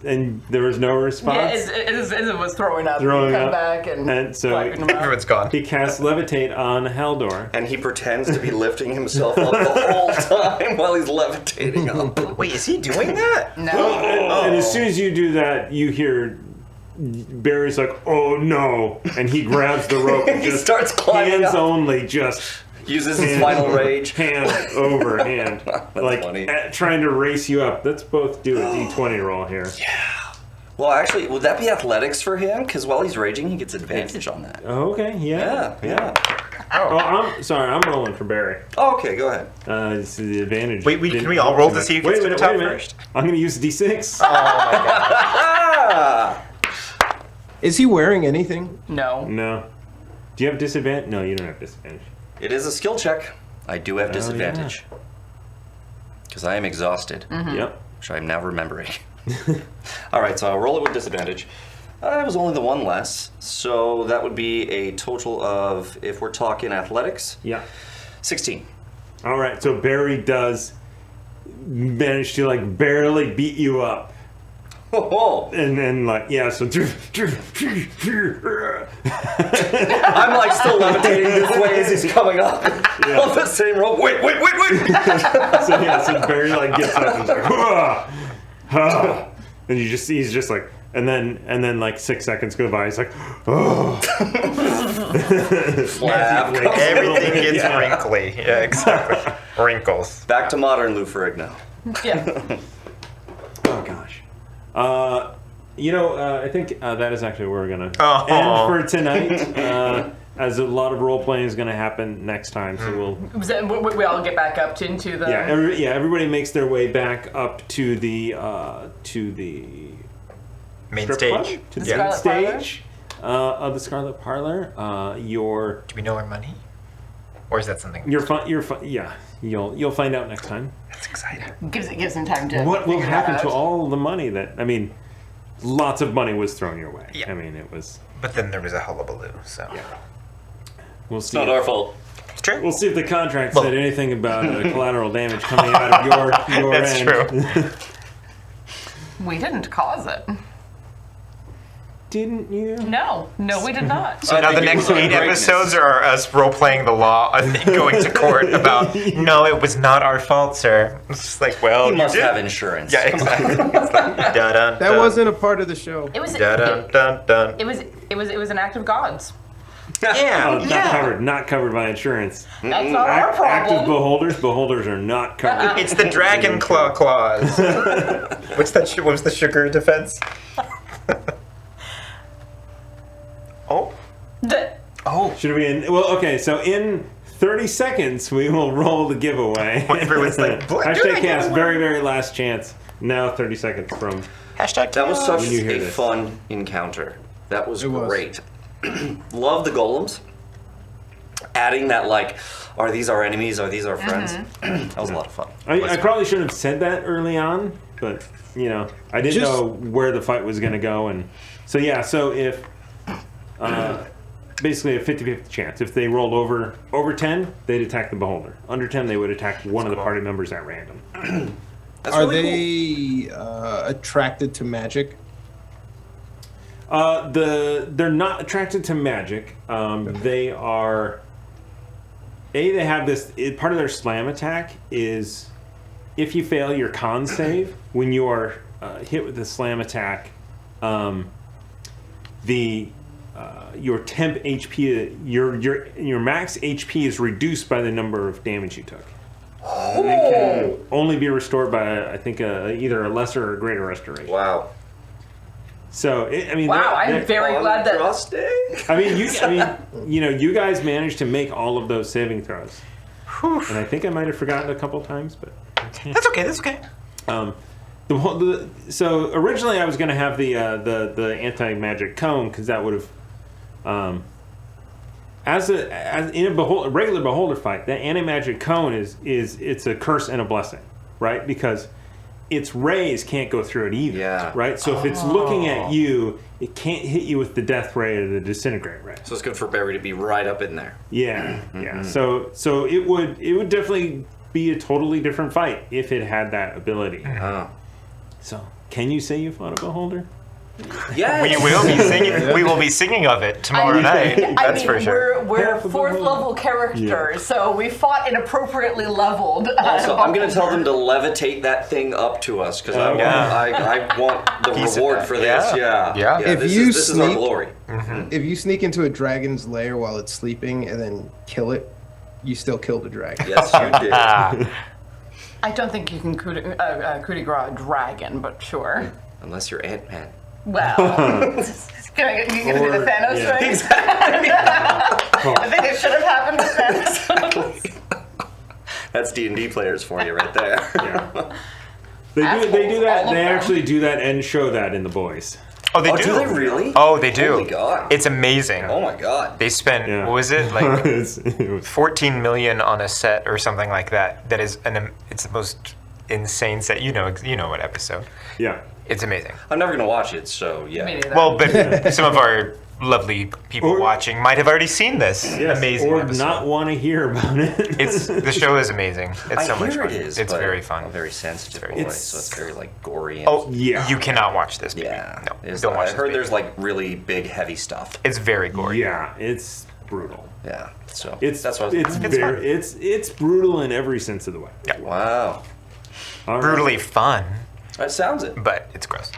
And there was no response. Yeah, Izzy was throwing up. Throwing come up. back and so wiping him out. Everyone's gone. he casts levitate on Haldor. And he pretends to be lifting himself up the whole time while he's levitating up. Wait, is he doing that? No. And as soon as you do that, you hear Barry's like, "Oh no!" and he grabs the rope and He just starts climbing hands up. only, just Uses his final rage. hand over hand, like funny. trying to race you up. Let's both do a d20 roll here. Well, actually, would that be athletics for him? Because while he's raging, he gets advantage on that. Oh, okay, yeah. Yeah. Oh, I'm sorry. I'm rolling for Barry. Oh, okay, go ahead. This is the advantage. Wait, can we all roll to see who Wait gets a to minute, the top wait a minute. first? I'm going to use d6. Ah! Is he wearing anything? No. No. Do you have disadvantage? No, you don't have disadvantage. It is a skill check. I do have disadvantage. Because I am exhausted, Yep. which I am now remembering. Alright, so I'll roll it with disadvantage. It was only the one less, so that would be a total of, if we're talking athletics, Yeah. 16. All right. So Barry does manage to like barely beat you up. Oh, And then, like, yeah, so. I'm like still levitating this way as he's coming up on the same rope. Wait. So Barry, like, gets up and is like, "Hurrah! Ah." And he's just like, and then, like, 6 seconds go by, he's like, oh. Slap. Everything gets wrinkly. Yeah, exactly. Wrinkles. Back to modern Lou Ferrigno. Yeah. Oh, gosh. I think that is actually where we're gonna Oh. end for tonight. As a lot of role playing is gonna happen next time, so We all get back up into the. everybody makes their way back up to the Main strip club, stage. to the Yeah. main Scarlet Parlor? stage of the Scarlet Parlor. Do we know our money? Or is that something? You'll find out next time. That's exciting. Gives him time to. What will figure that happen to out. all the money that lots of money was thrown your way. Yeah. It was. But then there was a hullabaloo, so. We'll It's see. not our fault. It's true. We'll see if the contract Well- said anything about collateral damage coming out of your That's end. true. We didn't cause it. Didn't you? No, we did not. So now the think it next was 8 greatness. episodes are us role-playing the law and going to court about, no, it was not our fault, sir. It's just like, well, You must did. have insurance. Yeah, exactly. It's like, dun-dun, That wasn't a part of the show. It was. Dun, dun, dun. It was an act of God's. Yeah, Not covered by insurance. That's not our Active problem. beholders are not covered. It's the dragon claw clause. What was the sugar defense? Oh. Should we? Okay, so in 30 seconds we will roll the giveaway. Everyone's like, "What? Hashtag cast, very, very last chance. Now 30 seconds from. Hashtag That was such When you hear a this. fun encounter. That was It was. great. Love the golems. Adding that, are these our enemies? Are these our friends? That was a lot of fun. I probably shouldn't have said that early on, but I didn't Just- know where the fight was going to go, and so if basically a 50-50 chance. If they rolled over 10, they'd attack the beholder. Under 10, they would attack one of the party members at random. That's Are really they attracted to magic? They're not attracted to magic. They are. They have this. Part of their slam attack is, if you fail your con save when you are hit with the slam attack, your temp HP, your max HP is reduced by the number of damage you took. And it can only be restored by, I think, either a lesser or greater restoration. cool. Wow. So Wow, I'm very glad that. you guys managed to make all of those saving throws, and I think I might have forgotten a couple times, but That's okay. That's okay. so originally I was going to have the anti-magic cone because that would have, as in a regular beholder fight, that anti-magic cone is it's a curse and a blessing, right? Because its rays can't go through it either, Yeah. right? So if it's looking at you, it can't hit you with the death ray or the disintegrate ray. So it's good for Barry to be right up in there. Yeah, yeah. So it would definitely be a totally different fight if it had that ability. Oh. So can you say you fought a beholder? Yes. We will be singing. We will be singing of it tomorrow night. That's for sure. We're fourth level characters, so we fought inappropriately leveled. Also, I'm going to tell them to levitate that thing up to us because I want the Piece of reward that. for this. Yeah. Yeah. Yeah. If This you is our sneak- glory. If you sneak into a dragon's lair while it's sleeping and then kill it, you still killed a dragon. Yes, you did. I don't think you can coup de grace a dragon, but sure. Unless you're Ant-Man. Well, you gonna do the Thanos yeah. thing? I think it should have happened with Thanos. That's D&D players for you right there. Yeah. They do Assholes, that. all of They them. actually do that and show that in The Boys. Oh, they Oh, do. do they really? Oh, they do. Holy God. It's amazing. Oh my God. They spent Yeah. what was it like it was 14 million on a set or something like that. That is it's the most insane set. You know what episode? yeah. It's amazing. I'm never going to watch it, so yeah. Me neither. Well, but some of our lovely people Or- watching might have already seen this Yes, amazing or episode. not want to hear about it. The show is amazing. It's I so much hear fun. it is, It's but very fun. I'm a very sensitive boy, It's- so it's very gory. And, Oh Yeah. You cannot watch this. Baby. yeah. No, It's- don't watch I this. heard baby. there's really big, heavy stuff. It's very gory. Yeah, it's brutal. Yeah. So It's that's what I was it's brutal in every sense of the way. Wow. All right. Brutally fun, That sounds it. but it's gross.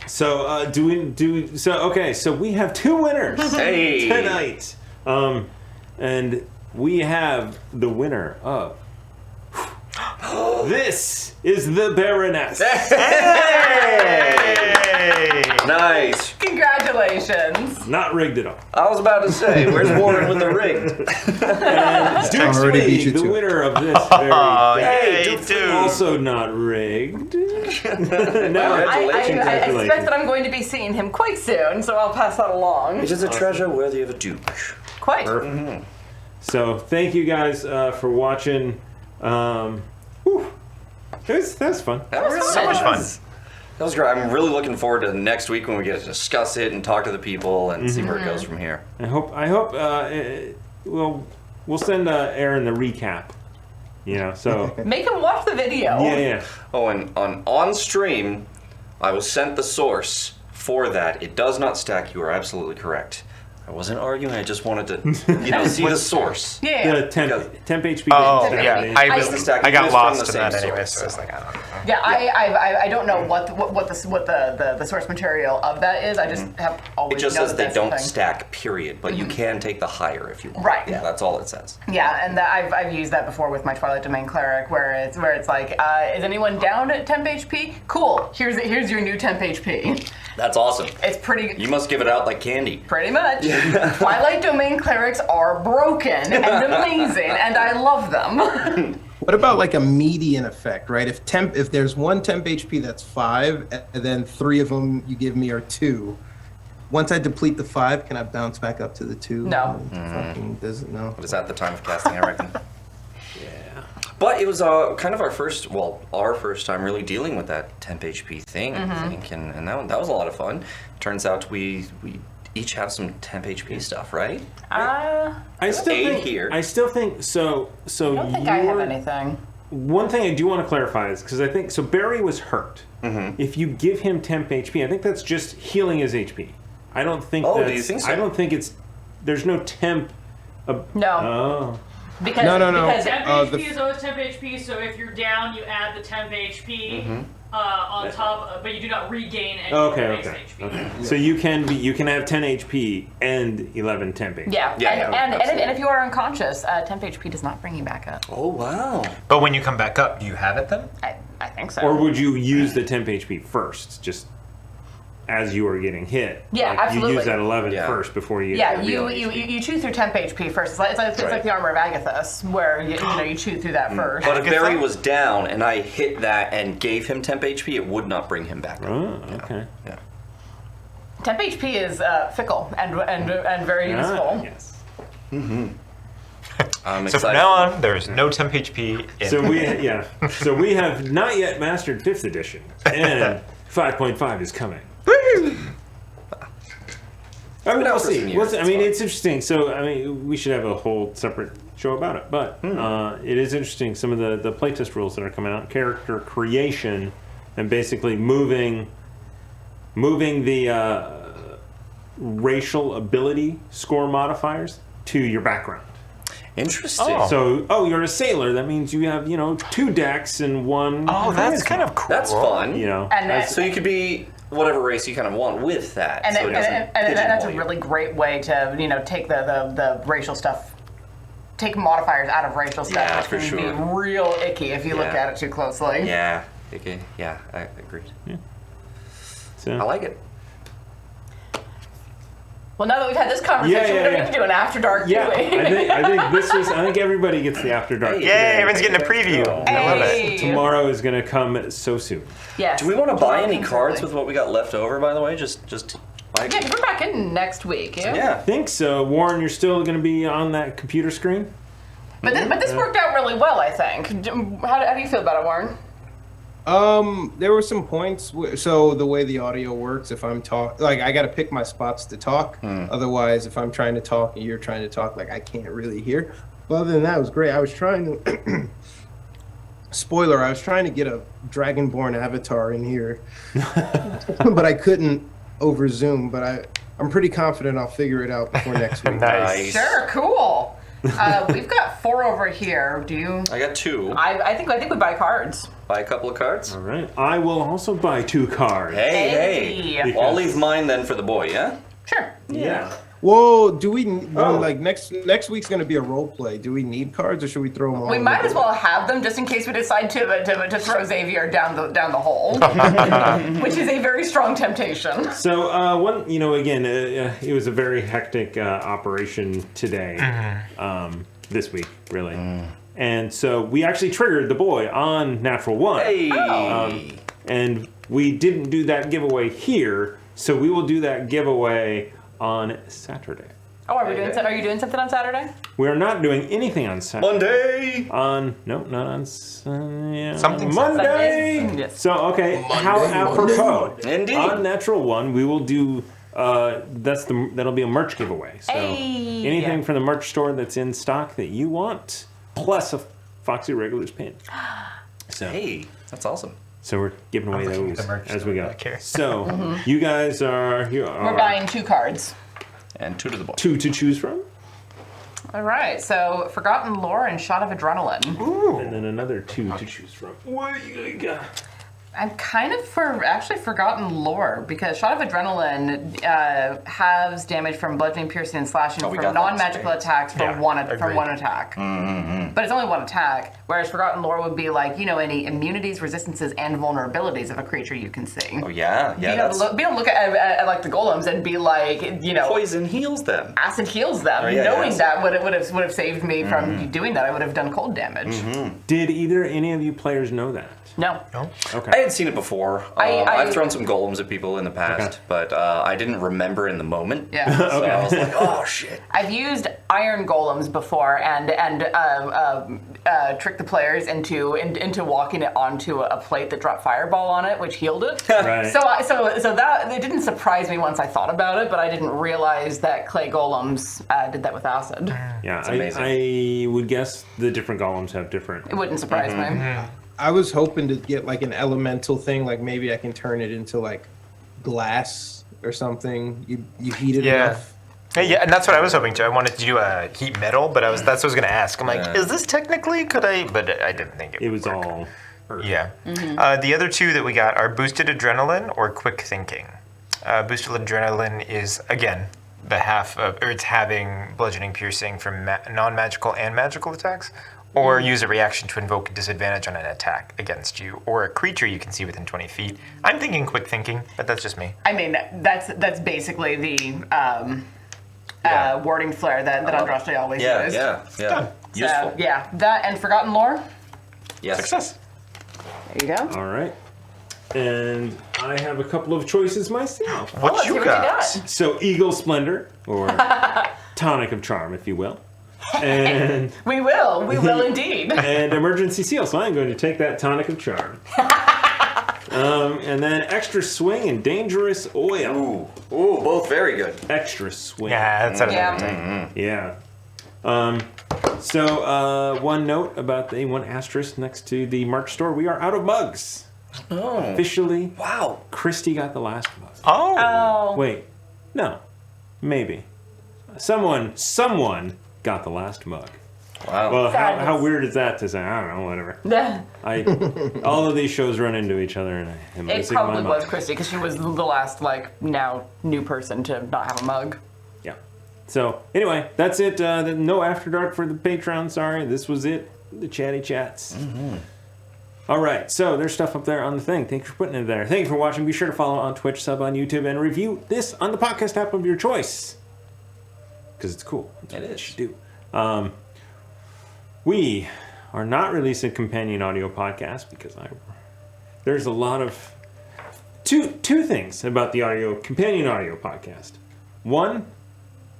So so we have two winners Hey. tonight, and we have the winner of This is the Baroness. Nice. Congratulations. Not rigged at all. I was about to say, where's Warren with the ring? And Duke already beat Swing, you the to it. winner of this very Hey, day, dude. also not rigged. No, Congratulations. I expect that I'm going to be seeing him quite soon, so I'll pass that along. It is a treasure worthy of a duke. Quite. So thank you guys for watching. Whew. That was fun. That was So much fun. That was great. I'm really looking forward to next week when we get to discuss it and talk to the people and see where it goes from here. I hope we'll send Aaron the recap. You know, so Make him watch the video. yeah. Oh, and on stream, I was sent the source for that. It does not stack. You are absolutely correct. I wasn't arguing. I just wanted to, see the source. Yeah. The temp HP. Oh, doesn't yeah. stack. I It's the stack. I It got is from lost the in same that anyway, source, so it's so. like, I don't know. Yeah, I don't know what the source material of that is. I just have always It just known says that they that's the don't thing. stack, period. But you can take the higher if you want. Right. Yeah, that's all it says. Yeah, and I've used that before with my Twilight Domain cleric, where it's like, is anyone down at temp HP? Cool. Here's your new temp HP. That's awesome. It's pretty. You must give it out like candy. Pretty much. Twilight Domain clerics are broken and amazing, and I love them. What about like a median effect, right? If there's one temp HP that's 5, and then 3 of them you give me are 2. Once I deplete the 5, can I bounce back up to the 2? No. Fucking doesn't know. But it's at the time of casting, I reckon. But it was kind of our first time really dealing with that temp HP thing, I think, and that was a lot of fun. Turns out we each have some temp HP stuff, right? I still Aid think here. I still think so. So I don't think I have anything. One thing I do want to clarify is because I think so. Barry was hurt. If you give him temp HP, I think that's just healing his HP. I don't think. Oh, that's, do you think so? I don't think it's. There's no temp. No. Oh. Because, No. Because Temp the- HP is always temp HP, so if you're down, you add the temp HP on top, but you do not regain any base HP. Okay. So you can have 10 HP and 11 temp HP. yeah, Yeah, and if you are unconscious, temp HP does not bring you back up. Oh, wow. But when you come back up, do you have it then? I think so. Or would you use the temp HP first, just as you were getting hit? Yeah, You absolutely. use that 11 Yeah. first before you. Yeah, get you, real you, HP. you chew through temp HP first. It's like the armor of Agathos, where you chew through that first. But if Good Barry thought. was down and I hit that and gave him temp HP, it would not bring him back up. Oh, okay. Yeah. Temp HP is fickle and very useful. Yes. I'm So excited. from now on, there's no temp HP in So we have not yet mastered 5th edition, and 5.5 is coming. I mean, out we'll for some see. years, I it's mean, fine. it's interesting. So, I mean, we should have a whole separate show about it. But it is interesting. Some of the playtest rules that are coming out, character creation, and basically moving the racial ability score modifiers to your background. Interesting. So, you're a sailor. That means you have 2 decks and 1. Oh, that's charisma. kind of cool. That's fun. And So you could be whatever race you kind of want with that. And, so it doesn't and that's a pigeonhole you. really great way to take the racial stuff, take modifiers out of racial stuff, Yeah, which for can sure. be real icky if you look Yeah. at it too closely. Yeah. Okay. Yeah, I agreed. So, I like it. Well, now that we've had this conversation, we don't yeah. need to do an after dark, yeah, do we? I think everybody gets the After Dark. Hey. Yay, today. everyone's getting a preview. I love it. Hey. Tomorrow is going to come so soon. Yes. Do we want to buy any Absolutely. cards with what we got left over, by the way? Just buy. Yeah, 'cause we're back in next week, yeah? I Yeah. think so. Warren, you're still going to be on that computer screen? But this worked out really well, I think. How do you feel about it, Warren? There were some points. So the way the audio works, if I'm I got to pick my spots to talk. Otherwise, if I'm trying to talk and you're trying to talk, I can't really hear. But other than that, it was great. I was trying to. Spoiler: I was trying to get a Dragonborn avatar in here, but I couldn't over Zoom. But I'm pretty confident I'll figure it out before next week. Nice. Sure, cool. We've got 4 over here. Do you? I got 2. I think we buy cards. Buy a couple of cards. All right. I will also buy 2 cards. Hey. Hey. Well, I'll leave mine then for the boy, yeah? Sure. Yeah. Whoa, do we like next week's gonna be a role play? Do we need cards or should we throw them all? We might as well have them just in case we decide to throw Xavier down the hole, which is a very strong temptation. So again, it was a very hectic operation today, this week really, and so we actually triggered the boy on natural one. Hey. And we didn't do that giveaway here, so we will do that giveaway on Saturday. Oh, are you doing something on Saturday? We are not doing anything on Saturday. Monday. Not on Something Monday. Sundays? Yes. So how apropos. Indeed. On Natural One, we will do. That'll be a merch giveaway. So anything from the merch store that's in stock that you want, plus a Foxy Regulars pin. So Hey, that's awesome. So we're giving away those as we go. care. So you guys are here. We're buying 2 cards. And 2 to the boy. 2 to choose from. All right, so Forgotten Lore and Shot of Adrenaline. Ooh. And then another 2 to choose from. What do you got? I'm kind of actually Forgotten Lore because Shot of Adrenaline halves damage from bludgeoning, piercing, and slashing we from got that non-magical straight. attacks from Yeah, one agreed. attack. But it's only 1 attack. Whereas Forgotten Lore would be like any immunities, resistances, and vulnerabilities of a creature you can see. Oh yeah, Be able to look at like the golems and be like, poison heals them. acid heals them. Oh, yeah, Knowing yes. that would have saved me from doing that. I would have done cold damage. Did any of you players know that? No. Okay. I had seen it before. I- I've thrown some golems at people in the past, but I didn't remember in the moment. Yeah. So I was like, oh shit. I've used iron golems before and tricked the players into walking it onto a plate that dropped fireball on it, which healed it. Right. So that it didn't surprise me once I thought about it, but I didn't realize that clay golems did that with acid. Yeah, amazing. I would guess the different golems have different. It wouldn't surprise me. I was hoping to get like an elemental thing, like maybe I can turn it into like glass or something. You heat it enough. Hey, yeah, and that's what I was hoping to. I wanted to do a heat metal, but that's what I was going to ask. I'm like, Yeah. is this technically, could I? But I didn't think it It would was work. all. Earth. Yeah. The other 2 that we got are boosted adrenaline or quick thinking. Boosted adrenaline is, again, it's having bludgeoning, piercing from non-magical and magical attacks, or use a reaction to invoke a disadvantage on an attack against you, or a creature you can see within 20 feet. I'm thinking quick thinking, but that's just me. I mean, that's basically the warding flare that Andraste always Yeah, used. yeah. Useful. So, yeah, that and Forgotten Lore. Yes. Success. There you go. All right. And I have a couple of choices myself. What Let's see you what got? So Eagle Splendor, or Tonic of Charm, if you will. And We will indeed. and Emergency Seal. So I'm going to take that Tonic of Charm. And then Extra Swing and Dangerous Oil. Ooh, both very good. Extra Swing. Yeah, that's another Yeah. thing. Yeah. So one note about the one asterisk next to the merch store. We are out of mugs. Oh. Officially. Wow. Christy got the last mug. Oh. Oh. Wait. No. Maybe. Someone got the last mug. Wow. Well, Sadness. how weird is that to say? I don't know, whatever. All of these shows run into each other, and I'm It losing my probably mind. was Christy because she was the last now new person to not have a mug. Yeah. So anyway, that's it. No After Dark for the Patreon. Sorry, this was it. The chatty chats. All right. So there's stuff up there on the thing. Thank you for putting it there. Thank you for watching. Be sure to follow on Twitch, sub on YouTube, and review this on the podcast app of your choice because it's cool. That's It what you is. should do. We are not releasing companion audio podcasts because there's a lot of two things about the companion audio podcast. One,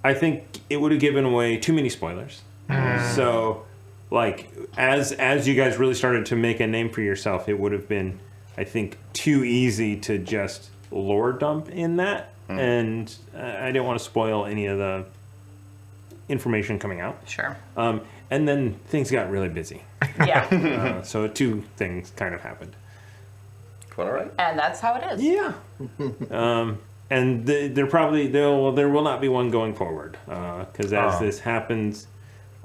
I think it would have given away too many spoilers. So, like, as you guys really started to make a name for yourself, it would have been, I think, too easy to just lore dump in that, and I didn't want to spoil any of the information coming out. Sure. And then things got really busy. Yeah. So 2 things kind of happened. Quite all right. And that's how it is. Yeah. And there will not be one going forward. Because as this happens,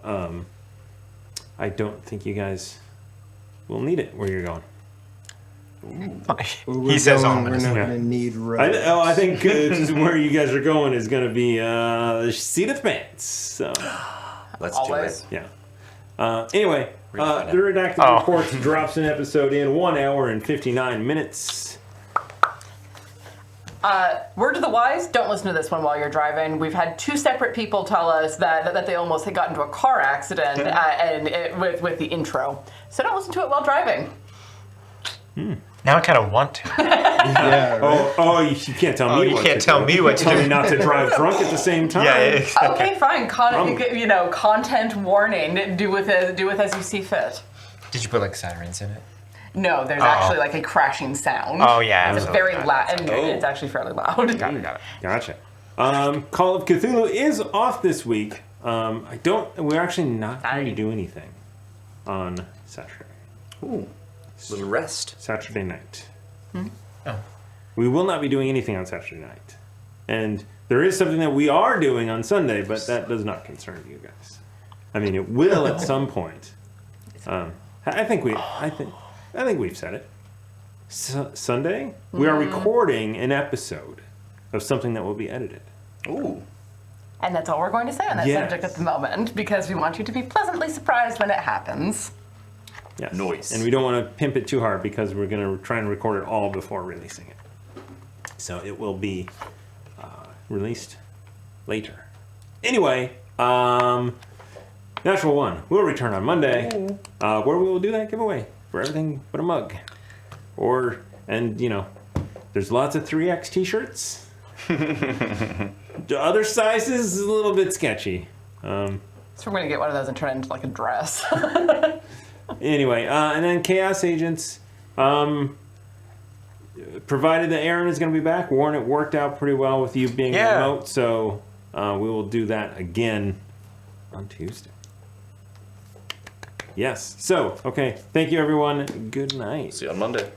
I don't think you guys will need it where you're going. Where we're He says going, we're ominous. not Yeah. gonna need roads. I think this is where you guys are going is going to be the seat of pants. So, Let's Always. do it. yeah. Anyway, the Redacted Reports drops an episode in 1 hour and 59 minutes. Word to the wise, don't listen to this one while you're driving. We've had 2 separate people tell us that they almost had got into a car accident with the intro. So don't listen to it while driving. Now I kind of want to. Yeah, right? Oh, you can't tell me. Oh, you what can't to tell do. me what to Tell me do. not to drive drunk at the same time. Yeah. Okay, fine. Content warning. Do with as you see fit. Did you put like sirens in it? No, there's actually like a crashing sound. Oh yeah. It's very loud, and it's actually fairly loud. Got it. Gotcha. Call of Cthulhu is off this week. We're actually not going to do anything on Saturday. Ooh, little rest. Saturday night. Oh. We will not be doing anything on Saturday night. And there is something that we are doing on Sunday, but that does not concern you guys. I mean, it will at some point. I think we've said it. Sunday, we are recording an episode of something that will be edited. Ooh. And that's all we're going to say on that Yes. subject at the moment, because we want you to be pleasantly surprised when it happens. Yes. Noise. And we don't want to pimp it too hard because we're going to try and record it all before releasing it. So it will be released later. Anyway, Natural One will return on Monday, where we will do that giveaway for everything but a mug. There's lots of 3X t-shirts. The other sizes is a little bit sketchy. So we're going to get one of those and turn it into like a dress. Anyway, and then Chaos Agents, provided that Aaron is going to be back. Warren, it worked out pretty well with you being remote, so we will do that again on Tuesday. Yes. So, okay. Thank you, everyone. Good night. See you on Monday.